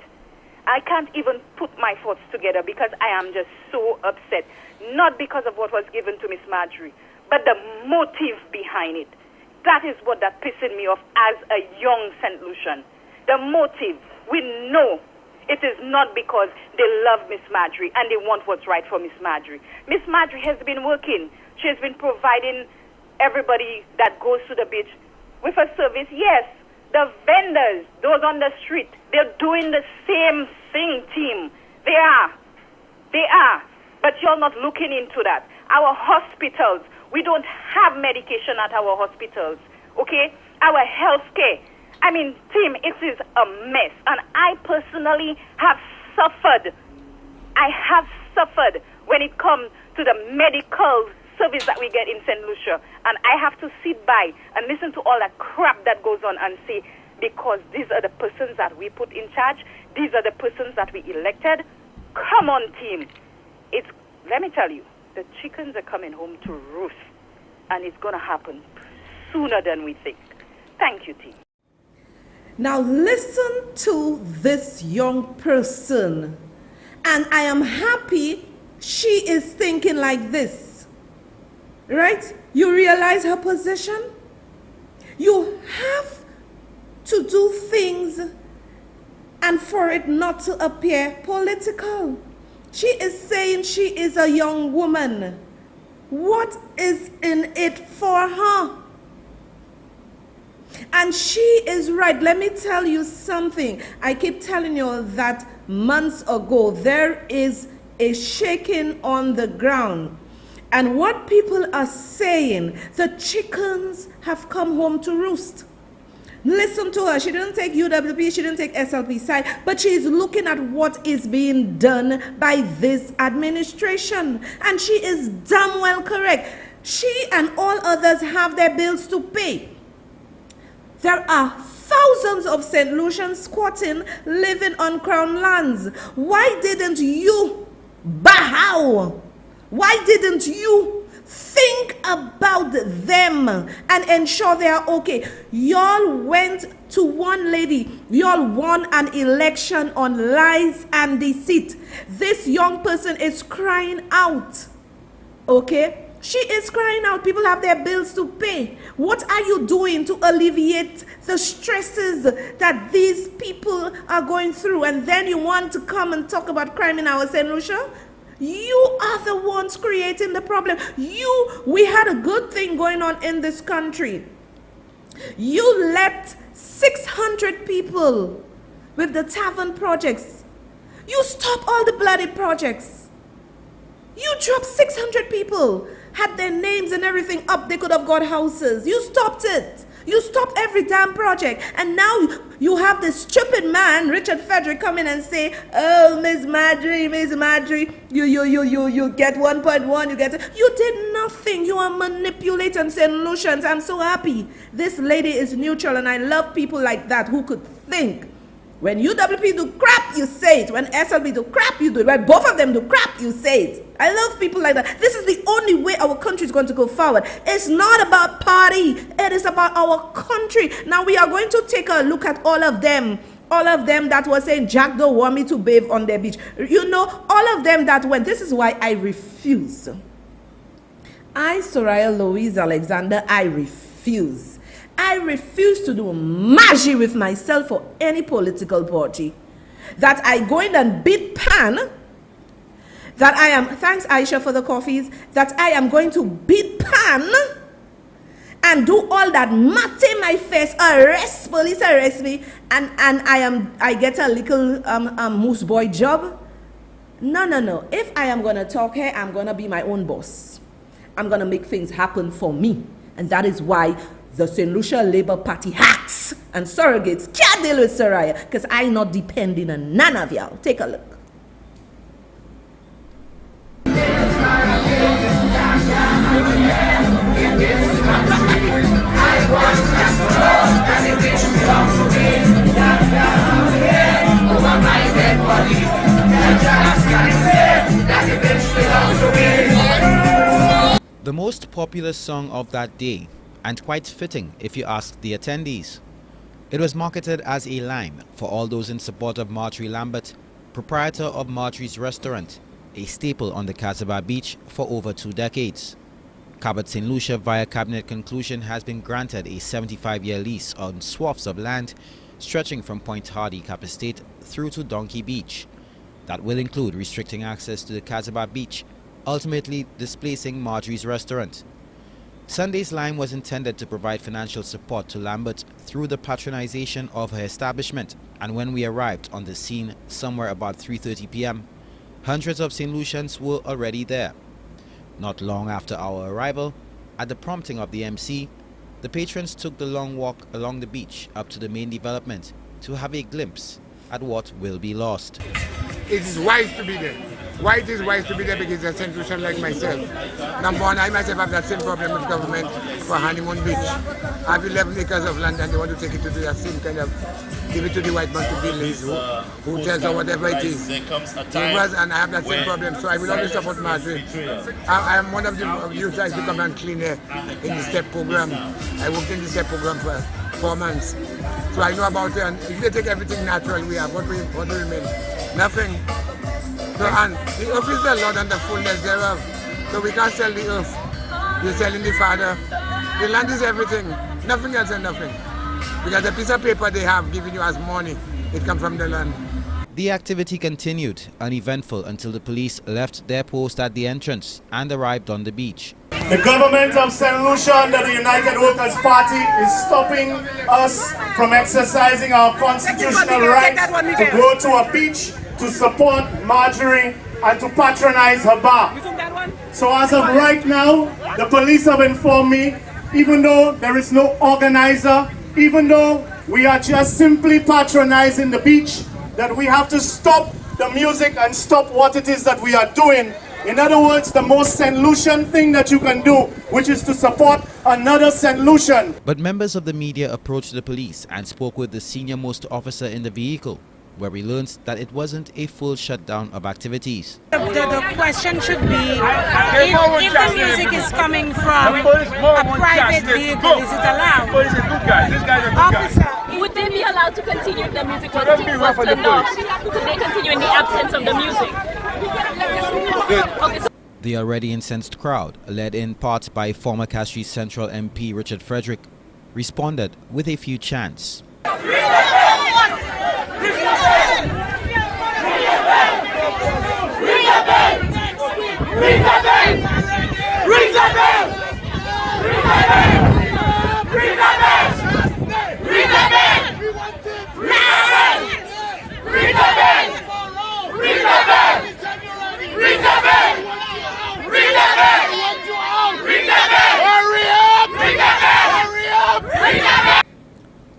I can't even put my thoughts together because I am just so upset. Not because of what was given to Miss Marjorie, but the motive behind it. That is what that pissing me off as a young St. Lucian. The motive. We know it is not because they love Miss Marjorie and they want what's right for Miss Marjorie. Miss Marjorie has been working. She has been providing everybody that goes to the beach with a service. Yes, the vendors, those on the street, they're doing the same thing, team. They are. They are. But you're not looking into that. Our hospitals, we don't have medication at our hospitals, okay? Our health care. I mean, team, it is a mess. And I personally have suffered. I have suffered when it comes to the medical service that we get in St. Lucia. And I have to sit by and listen to all that crap that goes on and say, because these are the persons that we put in charge, these are the persons that we elected. Come on, team. Let me tell you, the chickens are coming home to roost, and it's going to happen sooner than we think. Thank you, team. Now listen to this young person, and I am happy she is thinking like this, right? You realize her position? You have to do things and for it not to appear political. She is saying she is a young woman. What is in it for her? And she is right. Let me tell you something. I keep telling you that months ago there is a shaking on the ground. And what people are saying, the chickens have come home to roost. Listen to her. She didn't take UWP, she didn't take SLP side, but she is looking at what is being done by this administration. And she is damn well correct. She and all others have their bills to pay. There are thousands of St. Lucians squatting, living on crown lands. Why didn't you bow? Why didn't you think about them and ensure they are okay? Y'all went to one lady. Y'all won an election on lies and deceit. This young person is crying out. Okay? She is crying out. People have their bills to pay. What are you doing to alleviate the stresses that these people are going through? And then you want to come and talk about crime in our St. Lucia? You are the ones creating the problem. We had a good thing going on in this country. You let 600 people with the tavern projects. You stop all the bloody projects. You dropped 600 people, had their names and everything up. They could have got houses. You stopped it. You stopped every damn project. And now you have this stupid man, Richard Frederick, come in and say, oh, Miss Marjorie, you get 1.1, you get... You did nothing. You are manipulating St. Lucians. I'm so happy. This lady is neutral, and I love people like that who could think. When UWP do crap, you say it. When SLB do crap, you do it. When both of them do crap, you say it. I love people like that. This is the only way our country is going to go forward. It's not about party. It is about our country. Now we are going to take a look at all of them. All of them that were saying Jack don't want me to bathe on their beach. You know, all of them that went. This is why I refuse. I, Soraya Louise Alexander, I refuse. I refuse to do magic with myself or any political party. That I go in and beat pan. That I am, thanks Aisha for the coffees, that I am going to beat pan and do all that matte my face, arrest, police arrest me, and I get a little moose boy job. No. If I am going to talk here, I'm going to be my own boss. I'm going to make things happen for me. And that is why the St. Lucia Labour Party hacks and surrogates can't deal with Soraya, because I'm not depending on none of y'all. Take a look. The most popular song of that day, and quite fitting if you ask the attendees. It was marketed as a lime for all those in support of Marjorie Lambert, proprietor of Marjorie's Restaurant, a staple on the Casabah beach for over 2 decades. Cabot St. Lucia, via cabinet conclusion, has been granted a 75-year lease on swaths of land stretching from Point Hardy, Cap Estate through to Donkey Beach. That will include restricting access to the Casabah beach, ultimately displacing Marjorie's Restaurant. Sunday's lime was intended to provide financial support to Lambert through the patronization of her establishment, and when we arrived on the scene somewhere about 3:30 p.m., hundreds of St. Lucians were already there. Not long after our arrival, at the prompting of the MC, the patrons took the long walk along the beach up to the main development to have a glimpse at what will be lost. It is wise to be there. Why it is wise to be there? Because a St. Lucian like myself. Number one, I myself have that same problem with government for Honeymoon Beach. I have 11 acres of land and they want to take it to the same kind of, give it to the white man to build his hotels or whatever it is. And I have that same problem, so I will always support Marjorie. I am one of the youth guys to come and clean here in the STEP program. I worked in the STEP program for 4 months. So I know about it, and if they take everything natural we have, what will remain? Nothing. So, and the earth is the Lord and the fullness thereof. So we can't sell the earth. We're selling the Father. The land is everything. Nothing else and nothing. Because the piece of paper they have given you as money, it comes from the land. The activity continued, uneventful until the police left their post at the entrance and arrived on the beach. The government of St. Lucia under the United Workers' Party is stopping us from exercising our constitutional right to go to a beach to support Marjorie and to patronize her bar. So as of right now, the police have informed me, even though there is no organizer, even though we are just simply patronizing the beach, that we have to stop the music and stop what it is that we are doing. In other words, the most St. Lucian thing that you can do, which is to support another St. Lucian. But members of the media approached the police and spoke with the senior-most officer in the vehicle, where we learned that it wasn't a full shutdown of activities. The question should be, if the music is coming from a private vehicle, is it allowed? Officer, would they be allowed to continue if the music was turned off? Could they continue in the absence of the music? Okay, so the already incensed crowd, led in part by former Castries Central MP Richard Frederick, responded with a few chants.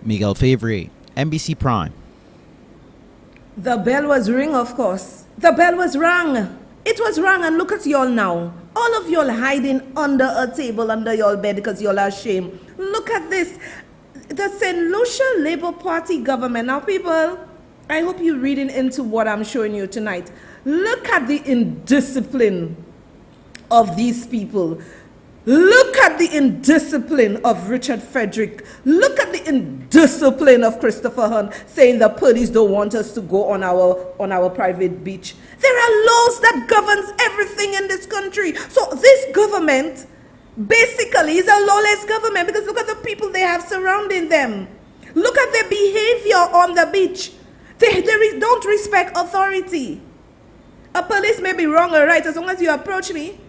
Miguel Favre, NBC Prime. The bell was ring, of course. The bell was rung. It was rung, and look at y'all now. All of y'all hiding under a table, under y'all bed because y'all are ashamed. Look at this. The St. Lucia Labour Party government. Now, people, I hope you're reading into what I'm showing you tonight. Look at the indiscipline of these people. Look at the indiscipline of Richard Frederick. Look at the indiscipline of Christopher Hunt saying the police don't want us to go on our private beach. There are laws that governs everything in this country. So this government basically is a lawless government because look at the people they have surrounding them. Look at their behavior on the beach. They don't respect authority. A police may be wrong or right. As long as you approach me,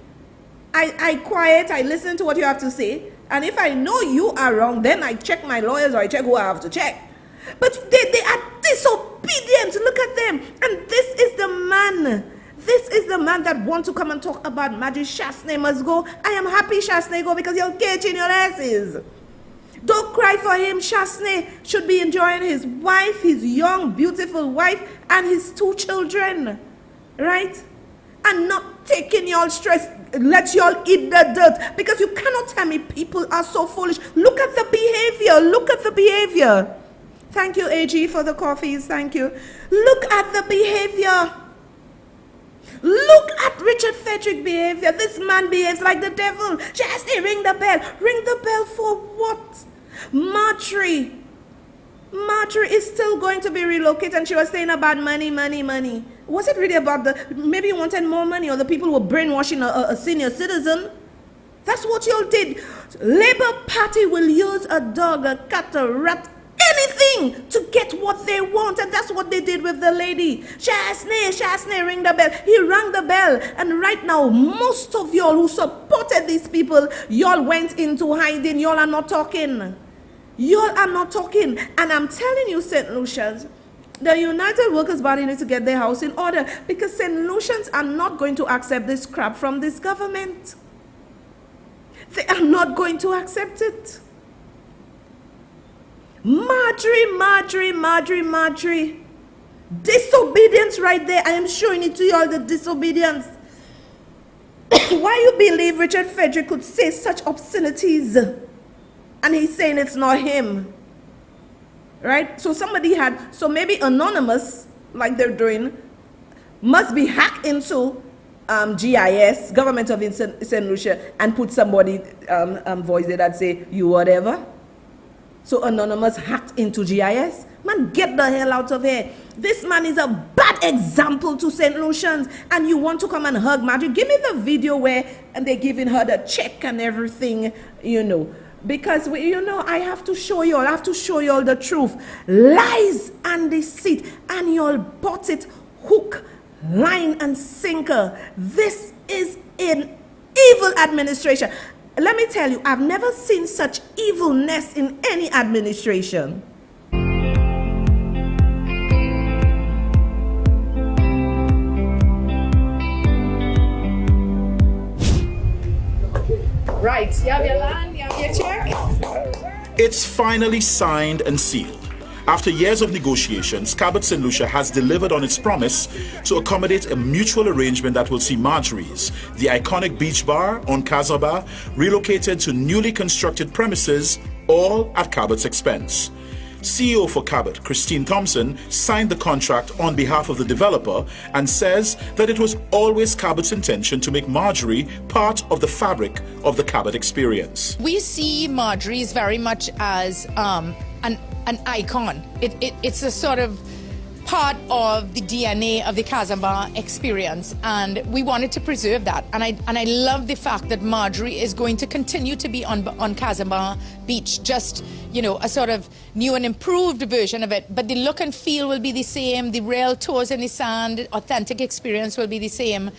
I quiet, I listen to what you have to say, and if I know you are wrong, then I check my lawyers or I check who I have to check. But they are disobedient. Look at them. And this is the man This is the man that want to come and talk about Marjorie. Shasney must go. I am happy Shasney go because you'll catch in your asses. Don't cry for him. Shasney should be enjoying his wife, his young, beautiful wife, and his 2 children. Right? And not taking y'all stress. Let y'all eat the dirt. Because you cannot tell me people are so foolish. Look at the behavior. Look at the behavior. Thank you, AG, for the coffees. Thank you. Look at the behavior. Look at Richard Frederick behavior. This man behaves like the devil. Just ring the bell. Ring the bell for what? Marjorie is still going to be relocated, and she was saying about money. Was it really about maybe you wanted more money, or the people were brainwashing a senior citizen? That's what y'all did. Labour Party will use a dog, a cat, a rat, anything to get what they want, and that's what they did with the lady. Shasney, ring the bell. He rang the bell, and right now, most of y'all who supported these people, y'all went into hiding. Y'all are not talking. Y'all are not talking. And I'm telling you, St. Lucians, the United Workers' Party needs to get their house in order, because St. Lucians are not going to accept this crap from this government. They are not going to accept it. Marjorie. Disobedience right there. I am showing it to you all, the disobedience. Why you believe Richard Frederick could say such obscenities? And he's saying it's not him. Right? So maybe Anonymous, like they're doing, must be hacked into GIS, Government of St. Lucia, and put somebody voice there that say, you whatever. So Anonymous hacked into GIS. Man, get the hell out of here. This man is a bad example to St. Lucians, and you want to come and hug Marjorie. Give me the video where they're giving her the check and everything, Because, I have to show you all. I have to show you all the truth. Lies and deceit. And you all bought it hook, line, and sinker. This is an evil administration. Let me tell you, I've never seen such evilness in any administration. Right, you have your land, you have your check. It's finally signed and sealed. After years of negotiations, Cabot St. Lucia has delivered on its promise to accommodate a mutual arrangement that will see Marjorie's, the iconic beach bar on Casaba, relocated to newly constructed premises, all at Cabot's expense. CEO for Cabot, Christine Thompson, signed the contract on behalf of the developer and says that it was always Cabot's intention to make Marjorie part of the fabric of the Cabot experience. We see Marjorie's very much as an icon. It's a sort of part of the DNA of the Casaba experience, and we wanted to preserve that. And I love the fact that Marjorie is going to continue to be on Casaba Beach, just a sort of new and improved version of it. But the look and feel will be the same. The real toes in the sand, authentic experience will be the same.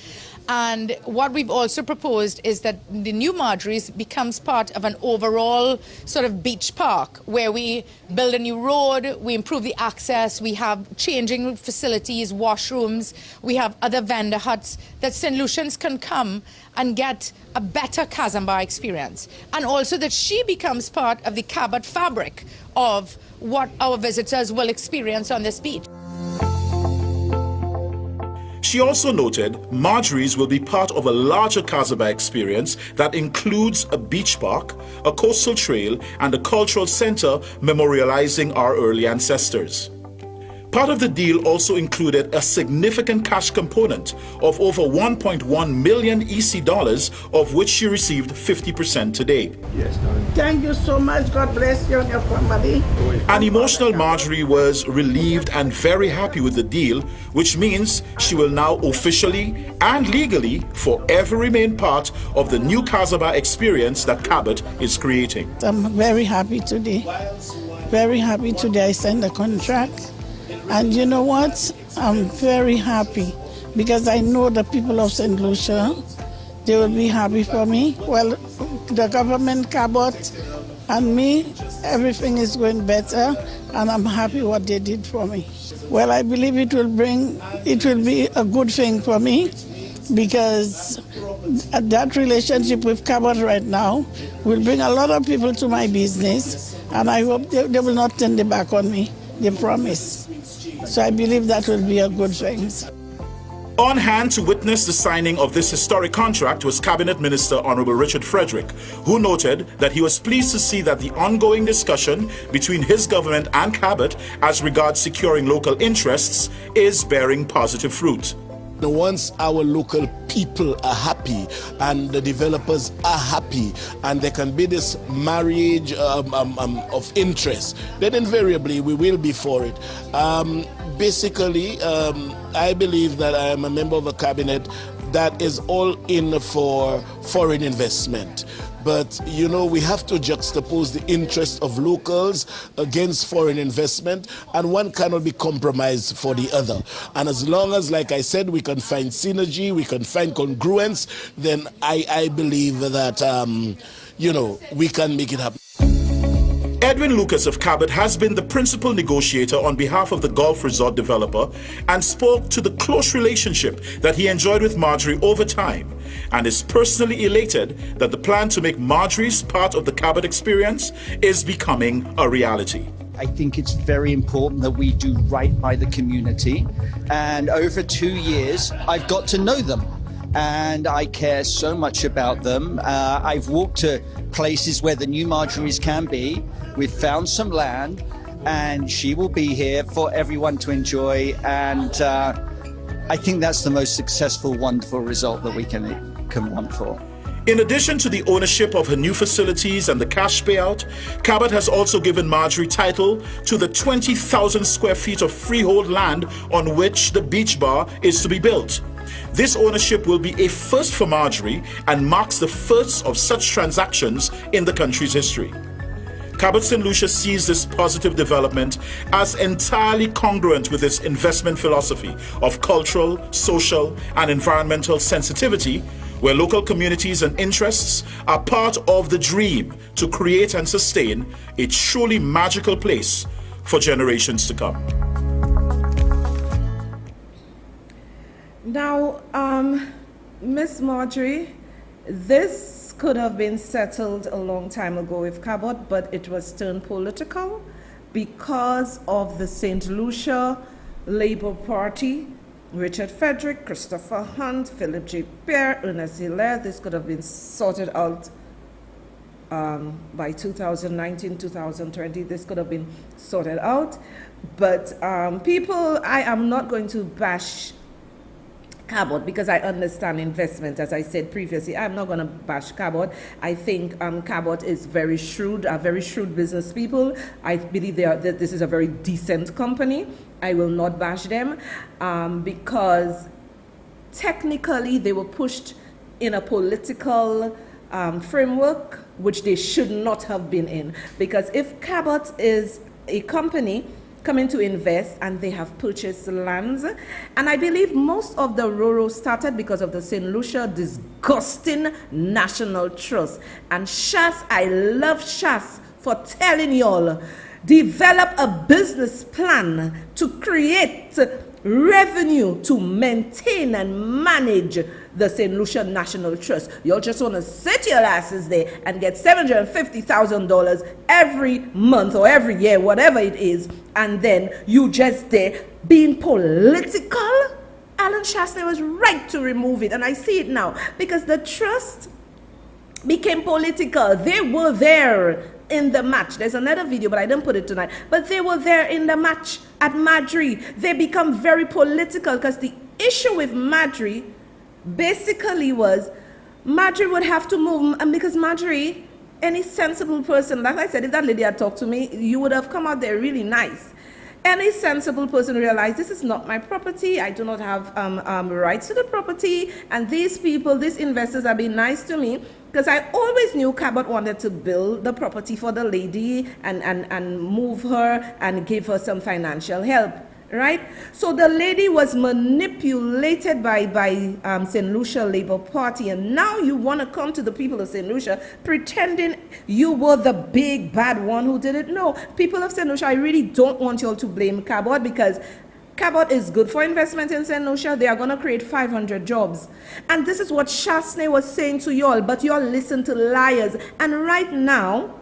And what we've also proposed is that the new Marjorie's becomes part of an overall sort of beach park where we build a new road, we improve the access, we have changing facilities, washrooms, we have other vendor huts that St. Lucians can come and get a better Casaba experience. And also that she becomes part of the Cabot fabric of what our visitors will experience on this beach. She also noted Marjorie's will be part of a larger Casaba experience that includes a beach park, a coastal trail, and a cultural center memorializing our early ancestors. Part of the deal also included a significant cash component of over 1.1 million EC dollars, of which she received 50% today. Yes, darling. Thank you so much. God bless you and your family. An emotional Marjorie was relieved and very happy with the deal, which means she will now officially and legally forever remain part of the new Casaba experience that Cabot is creating. I'm very happy today. Very happy today. I signed the contract. And you know what? I'm very happy because I know the people of St. Lucia, they will be happy for me. Well, the government, Cabot, and me, everything is going better, and I'm happy what they did for me. Well, I believe it will be a good thing for me, because that relationship with Cabot right now will bring a lot of people to my business, and I hope they will not turn their back on me. They promise. So I believe that will be a good thing. On hand to witness the signing of this historic contract was Cabinet Minister Honorable Richard Frederick, who noted that he was pleased to see that the ongoing discussion between his government and Cabot as regards securing local interests is bearing positive fruit. Once our local people are happy and the developers are happy and there can be this marriage of interest, then invariably we will be for it. Basically, I believe that I am a member of a cabinet that is all in for foreign investment. But, you know, we have to juxtapose the interests of locals against foreign investment, and one cannot be compromised for the other. And as long as, like I said, we can find synergy, we can find congruence, then I believe that, you know, we can make it happen. Edwin Lucas of Cabot has been the principal negotiator on behalf of the golf resort developer and spoke to the close relationship that he enjoyed with Marjorie over time, and is personally elated that the plan to make Marjorie's part of the Cabot experience is becoming a reality. I think it's very important that we do right by the community, and over 2 years I've got to know them and I care so much about them. I've walked to places where the new Marjories can be. We've found some land and she will be here for everyone to enjoy, and I think that's the most successful, wonderful result that we can want for. In addition to the ownership of her new facilities and the cash payout, Cabot has also given Marjorie title to the 20,000 square feet of freehold land on which the beach bar is to be built. This ownership will be a first for Marjorie and marks the first of such transactions in the country's history. Cabot St. Lucia sees this positive development as entirely congruent with its investment philosophy of cultural, social, and environmental sensitivity, where local communities and interests are part of the dream to create and sustain a truly magical place for generations to come. Now, Miss Marjorie, this could have been settled a long time ago with Cabot, but it was turned political because of the St. Lucia Labour Party. Richard Frederick, Christopher Hunt, Philip J. Pierre, Ernest Hilaire. This could have been sorted out by 2019, 2020. This could have been sorted out. But people, I am not going to bash Cabot because I understand investment, as I said previously. I'm not going to bash Cabot. I think Cabot is very shrewd business people. I believe that this is a very decent company. I will not bash them because technically they were pushed in a political framework which they should not have been in. Because if Cabot is a company coming to invest and they have purchased lands, and I believe most of the Roro started because of the St. Lucia disgusting National Trust. And Shas, I love Shas for telling y'all, develop a business plan to create revenue to maintain and manage the St. Lucia National Trust. Y'all just want to sit your asses there and get $750,000 every month or every year, whatever it is, and then you just there being political. Alan Shastner was right to remove it, and I see it now because the trust became political. They were there in the match. There's another video, but I didn't put it tonight. But they were there in the match at Marjorie. They become very political because the issue with Marjorie basically was Marjorie would have to move, and because Marjorie, any sensible person, like I said, if that lady had talked to me, you would have come out there really nice. Any sensible person realized this is not my property. I do not have rights to the property, and these people, these investors are being nice to me because I always knew Cabot wanted to build the property for the lady and move her and give her some financial help, right? So the lady was manipulated by St. Lucia Labour Party, and now you want to come to the people of St. Lucia pretending you were the big bad one who did it. No, people of St. Lucia, I really don't want you all to blame Cabot, because Cabot is good for investment in St. Lucia. They are going to create 500 jobs. And this is what Shasney was saying to y'all, but y'all listen to liars. And right now,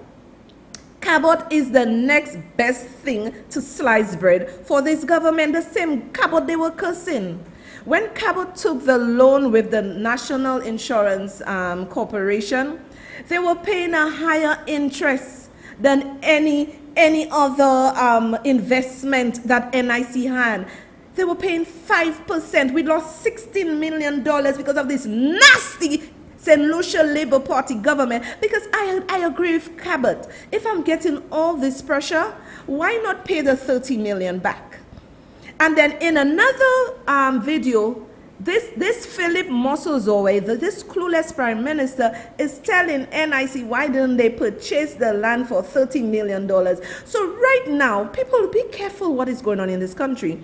Cabot is the next best thing to sliced bread for this government. The same Cabot they were cursing. When Cabot took the loan with the National Insurance Corporation, they were paying a higher interest than any other investment that NIC had. They were paying 5%. We lost $16 million because of this nasty St. Lucia Labour Party government. Because I agree with Cabot. If I'm getting all this pressure, why not pay the $30 million back? And then in another video, this Philip Mosozoe, this clueless prime minister, is telling NIC why didn't they purchase the land for $30 million. So right now, people, be careful what is going on in this country.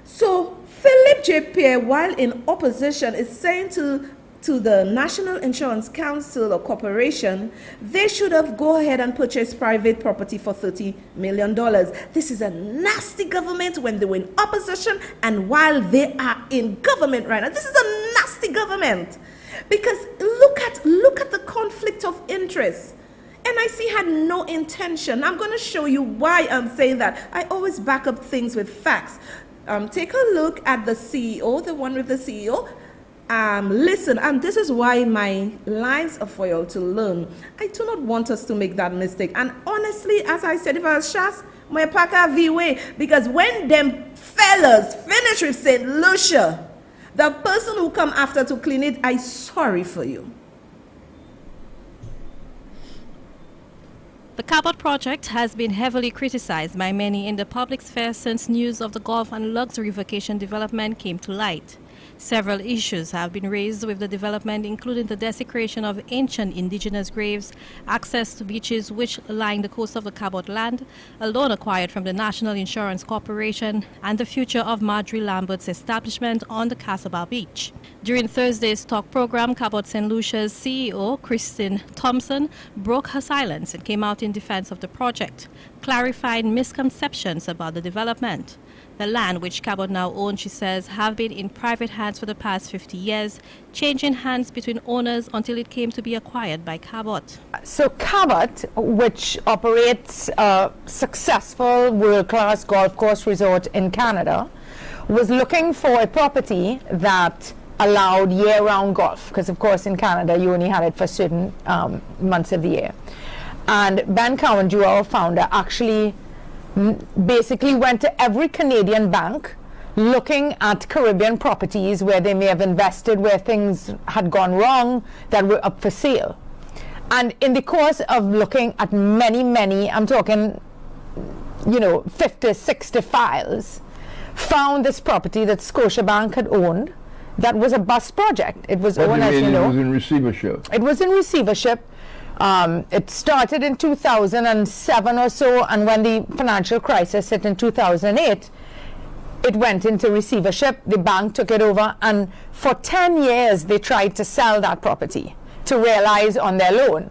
So Philip J. Pierre, while in opposition, is saying to the National Insurance Council or Corporation, they should have go ahead and purchased private property for $30 million. This is a nasty government when they were in opposition, and while they are in government right now, this is a nasty government. Because look at the conflict of interest. NIC had no intention. I'm going to show you why I'm saying that. I always back up things with facts. Take a look at the CEO, the one with the CEO. Listen, and this is why my lines are for you all to learn. I do not want us to make that mistake. And honestly, as I said, if I was Shas, my paka V-way, because when them fellas finish with St. Lucia, the person who come after to clean it, I'm sorry for you. The Cabot project has been heavily criticized by many in the public sphere since news of the golf and luxury vacation development came to light. Several issues have been raised with the development, including the desecration of ancient indigenous graves, access to beaches which line the coast of the Cabot land, a loan acquired from the National Insurance Corporation, and the future of Marjorie Lambert's establishment on the Casabah beach. During Thursday's talk program, Cabot St. Lucia's CEO, Christine Thompson, broke her silence and came out in defense of the project, clarifying misconceptions about the development. The land which Cabot now owns, she says, have been in private hands for the past 50 years, changing hands between owners until it came to be acquired by Cabot. So Cabot, which operates a successful world-class golf course resort in Canada, was looking for a property that allowed year-round golf, because of course in Canada you only had it for certain months of the year. And Ben Cowandew, our founder, actually basically went to every Canadian bank looking at Caribbean properties where they may have invested, where things had gone wrong, that were up for sale. And in the course of looking at many, I'm talking, 50, 60 files, found this property that Scotiabank had owned that was a bust project. It was owned, as you know. It was in receivership. It was in receivership. It started in 2007 or so, and when the financial crisis hit in 2008, it went into receivership. The bank took it over, and for 10 years they tried to sell that property to realize on their loan,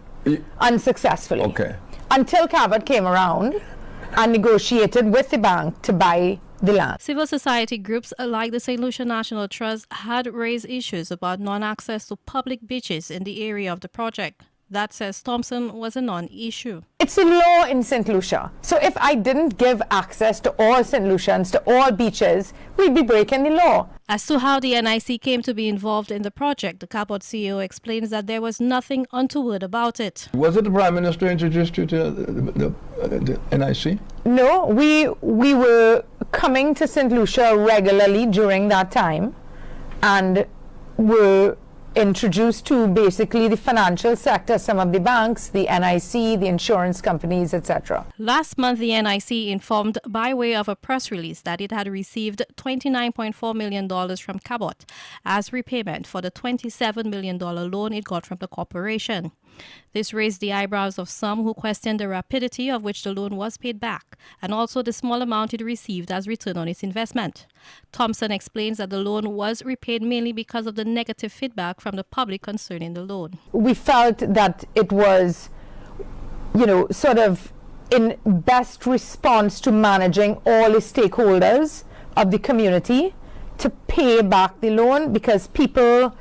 unsuccessfully. Okay. Until Cabot came around and negotiated with the bank to buy the land. Civil society groups like the St. Lucia National Trust had raised issues about non-access to public beaches in the area of the project. That, says Thompson, was a non-issue. It's a law in St. Lucia. So if I didn't give access to all St. Lucians, to all beaches, we'd be breaking the law. As to how the NIC came to be involved in the project, the Cabot CEO explains that there was nothing untoward about it. Was it the Prime Minister introduced you to the NIC? No, we were coming to St. Lucia regularly during that time, and were introduced to basically the financial sector, some of the banks, the NIC, the insurance companies, etc. Last month, the NIC informed by way of a press release that it had received $29.4 million from Cabot as repayment for the $27 million loan it got from the corporation. This raised the eyebrows of some who questioned the rapidity of which the loan was paid back, and also the small amount it received as return on its investment. Thompson explains that the loan was repaid mainly because of the negative feedback from the public concerning the loan. We felt that it was, sort of in best response to managing all the stakeholders of the community to pay back the loan, because people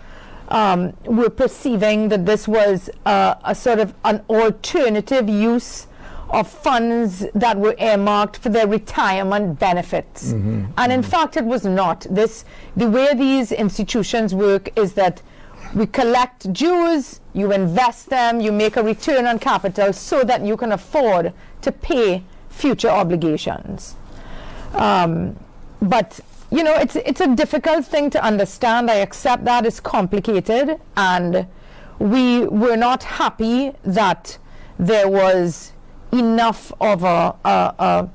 were perceiving that this was a sort of an alternative use of funds that were earmarked for their retirement benefits. And in fact, it was not. The way these institutions work is that we collect dues, you invest them, you make a return on capital so that you can afford to pay future obligations. But it's a difficult thing to understand. I accept that it's complicated, and we were not happy that there was enough of a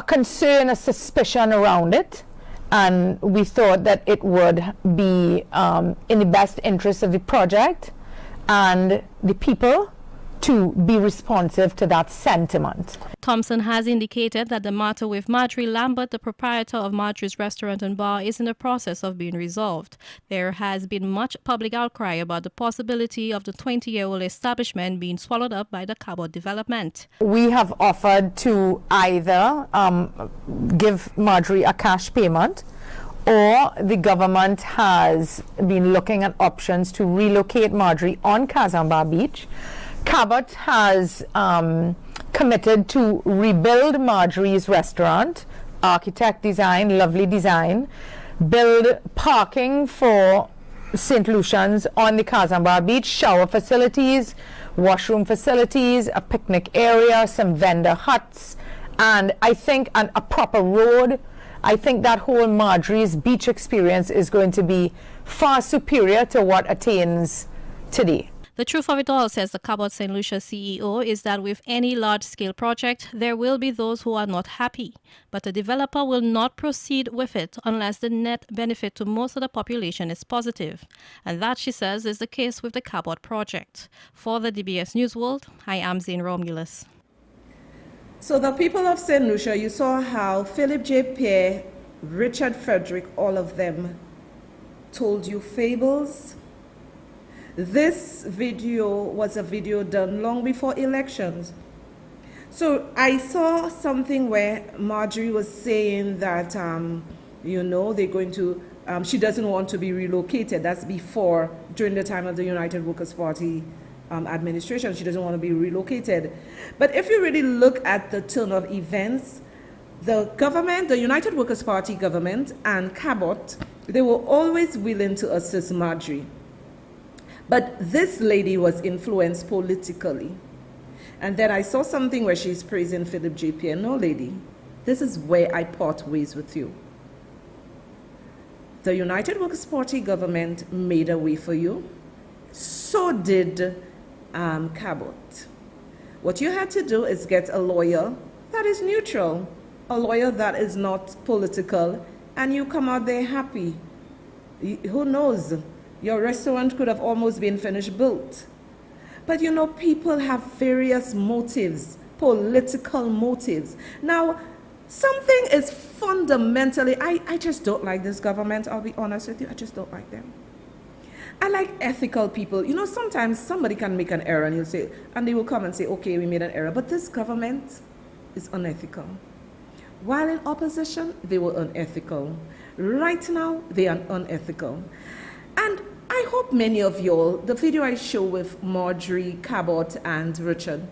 concern, a suspicion around it, and we thought that it would be in the best interest of the project and the people to be responsive to that sentiment. Thompson has indicated that the matter with Marjorie Lambert, the proprietor of Marjorie's Restaurant and Bar, is in the process of being resolved. There has been much public outcry about the possibility of the 20-year-old establishment being swallowed up by the Cabot development. We have offered to either give Marjorie a cash payment, or the government has been looking at options to relocate Marjorie on Kazamba Beach. Cabot has committed to rebuild Marjorie's restaurant, architect design, lovely design, build parking for St. Lucians on the Kazamba Beach, shower facilities, washroom facilities, a picnic area, some vendor huts, and I think a proper road. I think that whole Marjorie's Beach experience is going to be far superior to what attains today. The truth of it all, says the Cabot St. Lucia CEO, is that with any large-scale project, there will be those who are not happy. But the developer will not proceed with it unless the net benefit to most of the population is positive. And that, she says, is the case with the Cabot project. For the DBS News World, I am Zane Romulus. So the people of St. Lucia, you saw how Philip J. Pierre, Richard Frederick, all of them told you fables. This video was a video done long before elections. So I saw something where Marjorie was saying that, they're going to, she doesn't want to be relocated. That's before, during the time of the United Workers' Party administration. She doesn't want to be relocated. But if you really look at the turn of events, the government, the United Workers' Party government and Cabot, they were always willing to assist Marjorie. But this lady was influenced politically. And then I saw something where she's praising Philip J. Pierre. No, lady, this is where I part ways with you. The United Workers' Party government made a way for you. So did Cabot. What you had to do is get a lawyer that is neutral, a lawyer that is not political, and you come out there happy. Who knows? Your restaurant could have almost been finished built. But people have various motives, political motives. Now, something is fundamentally, I just don't like this government, I'll be honest with you, I just don't like them. I like ethical people. Sometimes somebody can make an error and they will come and say, okay, we made an error. But this government is unethical. While in opposition, they were unethical. Right now, they are unethical. And I hope many of y'all, the video I show with Marjorie, Cabot, and Richard,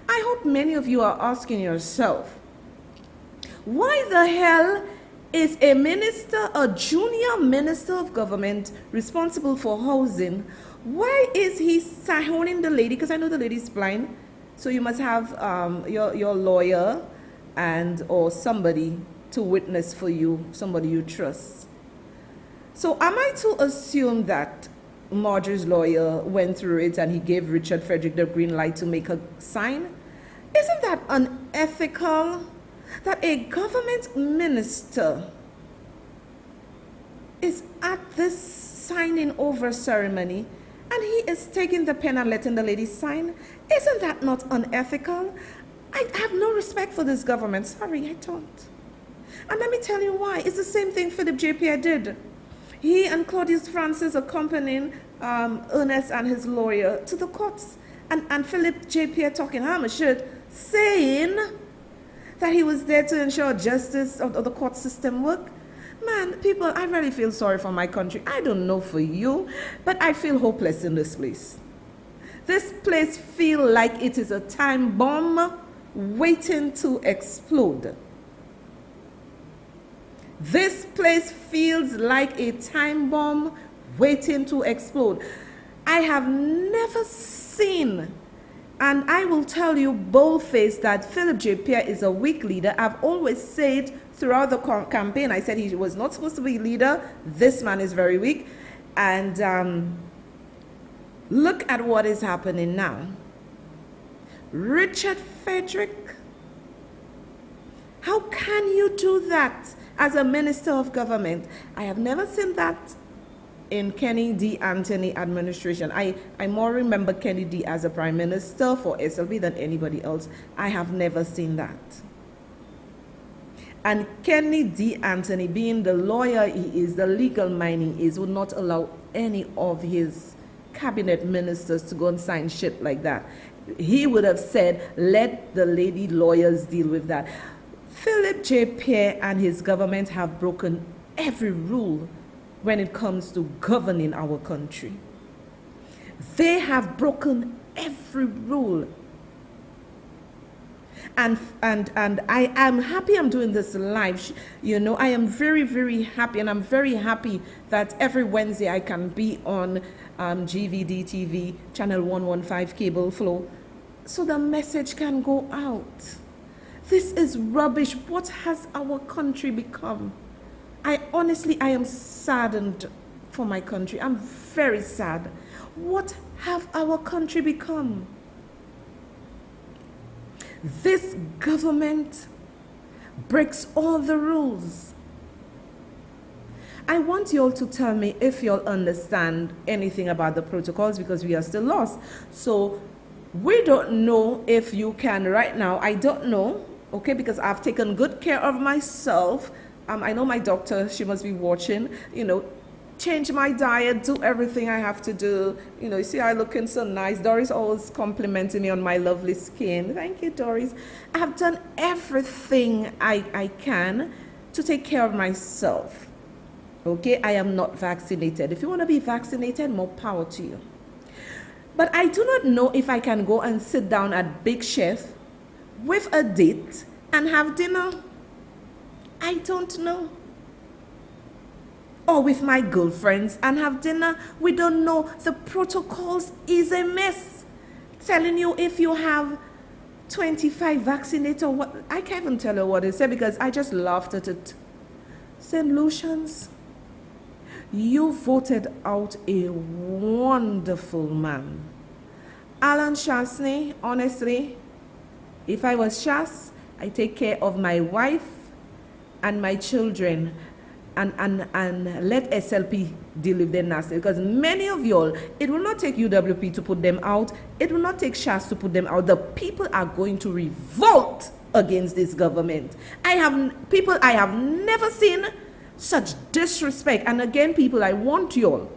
I hope many of you are asking yourself, why the hell is a minister, a junior minister of government responsible for housing, why is he sahoning the lady? Because I know the lady's blind, so you must have your lawyer or somebody to witness for you, somebody you trust. So am I to assume that Marjorie's lawyer went through it and he gave Richard Frederick the green light to make a sign? Isn't that unethical? That a government minister is at this signing over ceremony And he is taking the pen and letting the lady sign. Isn't that not unethical? I have no respect for this government. Sorry, I don't. And let me tell you why. It's the same thing Philip J. Pierre did. He and Claudius Francis accompanying Ernest and his lawyer to the courts. And Philip J. Pierre talking Hammersmith, saying that he was there to ensure justice of the court system work. Man, people, I really feel sorry for my country. I don't know for you, but I feel hopeless in this place. This place feels like it is a time bomb waiting to explode. This place feels like a time bomb waiting to explode. I have never seen, and I will tell you bold-faced that Philip J. Pierre is a weak leader. I've always said throughout the campaign, I said he was not supposed to be leader. This man is very weak. And look at what is happening now. Richard Frederick, how can you do that as a minister of government? I have never seen that in Kenny D. Anthony administration. I more remember Kenny D. as a prime minister for SLB than anybody else. I have never seen that. And Kenny D. Anthony, being the lawyer he is, the legal mind he is, would not allow any of his cabinet ministers to go and sign shit like that. He would have said, let the lady lawyers deal with that. Philip J. Pierre and his government have broken every rule when it comes to governing our country. They have broken every rule. And I am happy I'm doing this live. You know, I am very, very happy, and I'm very happy that every Wednesday I can be on GVD TV, channel 115 cable flow, so the message can go out. This is rubbish. What has our country become? I am saddened for my country. I'm very sad. What have our country become? This government breaks all the rules. I want you all to tell me if you all understand anything about the protocols, because we are still lost. So we don't know if you can right now. I don't know, okay, because I've taken good care of myself. I know my doctor, she must be watching, you know, change my diet, do everything I have to do. You know, you see I looking so nice. Doris always complimenting me on my lovely skin. Thank you, Doris. I have done everything I can to take care of myself. Okay, I am not vaccinated. If you want to be vaccinated, more power to you. But I do not know if I can go and sit down at Big Chef with a date and have dinner. I don't know. Or with my girlfriends and have dinner. We don't know. The protocols is a mess. Telling you if you have 25 vaccinated or what. I can't even tell you what it said because I just laughed at it. St. Lucians, you voted out a wonderful man. Alan Shasney, honestly, if I was Shas, I take care of my wife and my children. And let SLP deal with their nasty. Because many of y'all, it will not take UWP to put them out. It will not take SHAS to put them out. The people are going to revolt against this government. I have never seen such disrespect. And again, people, I want y'all.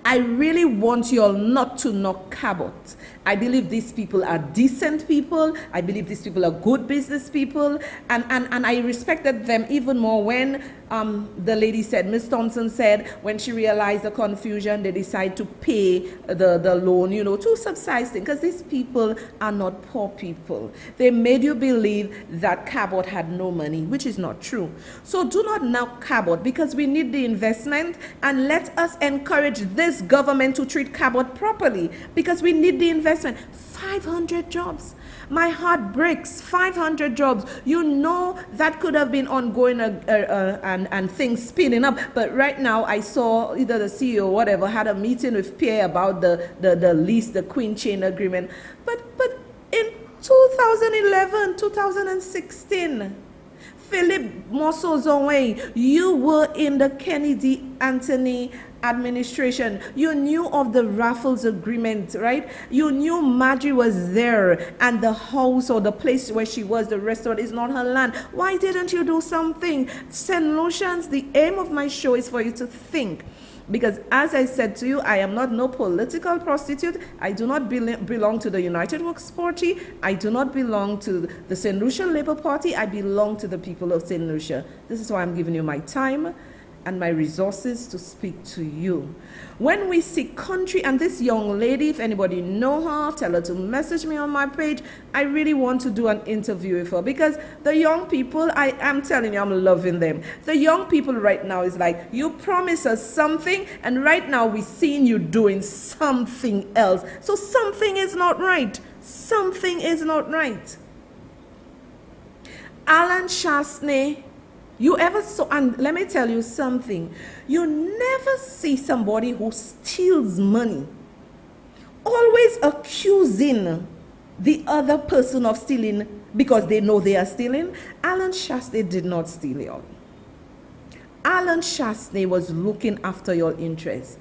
I really want y'all not to knock Cabot. I believe these people are decent people. I believe these people are good business people. And I respected them even more when the lady said, Miss Thompson said, when she realized the confusion, they decided to pay the loan, you know, to subsidize things. Because these people are not poor people. They made you believe that Cabot had no money, which is not true. So do not knock Cabot, because we need the investment, and let us encourage this government to treat Cabot properly, because we need the investment. 500 jobs. My heart breaks. 500 jobs. You know that could have been ongoing and things spinning up. But right now I saw either the CEO or whatever had a meeting with Pierre about the lease, the Queen Chain agreement. But in 2011, 2016, Philip Mosozonwe, you were in the Kennedy Anthony administration. You knew of the Raffles agreement, right? You knew Marjorie was there and the house or the place where she was, the restaurant, is not her land. Why didn't you do something? St. Lucians, the aim of my show is for you to think. Because as I said to you, I am not no political prostitute. I do not belong to the United Workers Party. I do not belong to the St. Lucia Labour Party. I belong to the people of St. Lucia. This is why I'm giving you my time and my resources to speak to you. When we see country, and this young lady, if anybody know her, tell her to message me on my page. I really want to do an interview with her, because the young people, I am telling you, I'm loving them. The young people right now is like, you promise us something, and right now we're seeing you doing something else. So something is not right. Something is not right. Alan Chasney, you ever saw, and let me tell you something, you never see somebody who steals money always accusing the other person of stealing because they know they are stealing. Alan Chasney did not steal y'all. Alan Chasney was looking after your interests.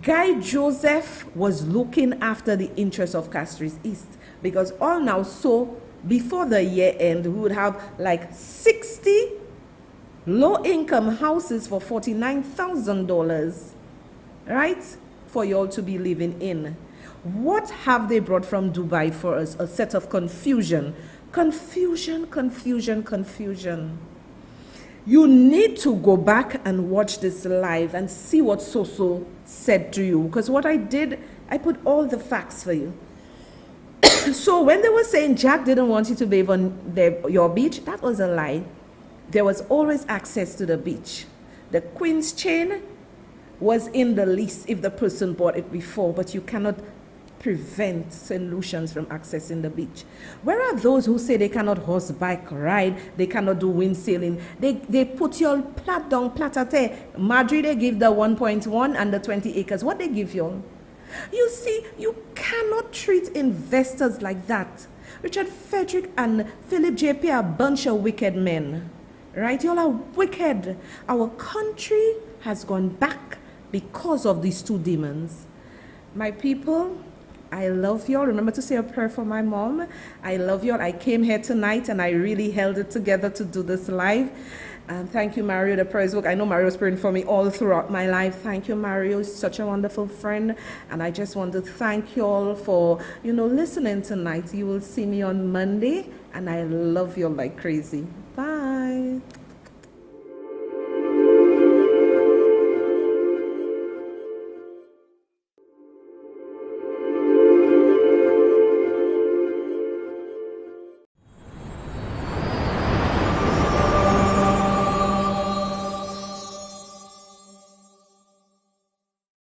Guy Joseph was looking after the interests of Castries East, because all now, so before the year end, we would have like 60 low-income houses for $49,000, right, for y'all to be living in. What have they brought from Dubai for us? A set of confusion. Confusion, confusion, confusion. You need to go back and watch this live and see what Soso said to you, because what I did, I put all the facts for you. So when they were saying Jack didn't want you to bathe on your beach, that was a lie. There was always access to the beach. The Queen's chain was in the lease if the person bought it before, but you cannot prevent St. Lucians from accessing the beach. Where are those who say they cannot horseback ride, they cannot do windsailing? They put your plat down, platate. Marjorie, they give the 1.1 and the 20 acres. What they give you? You see, you cannot treat investors like that. Richard Frederick and Philip JP are a bunch of wicked men. Right? You all are wicked. Our country has gone back because of these two demons. My people, I love you all. Remember to say a prayer for my mom. I love you all. I came here tonight and I really held it together to do this live. Thank you, Mario, the prayers book. I know Mario was praying for me all throughout my life. Thank you, Mario. He's such a wonderful friend. And I just want to thank you all for, listening tonight. You will see me on Monday. And I love you all like crazy.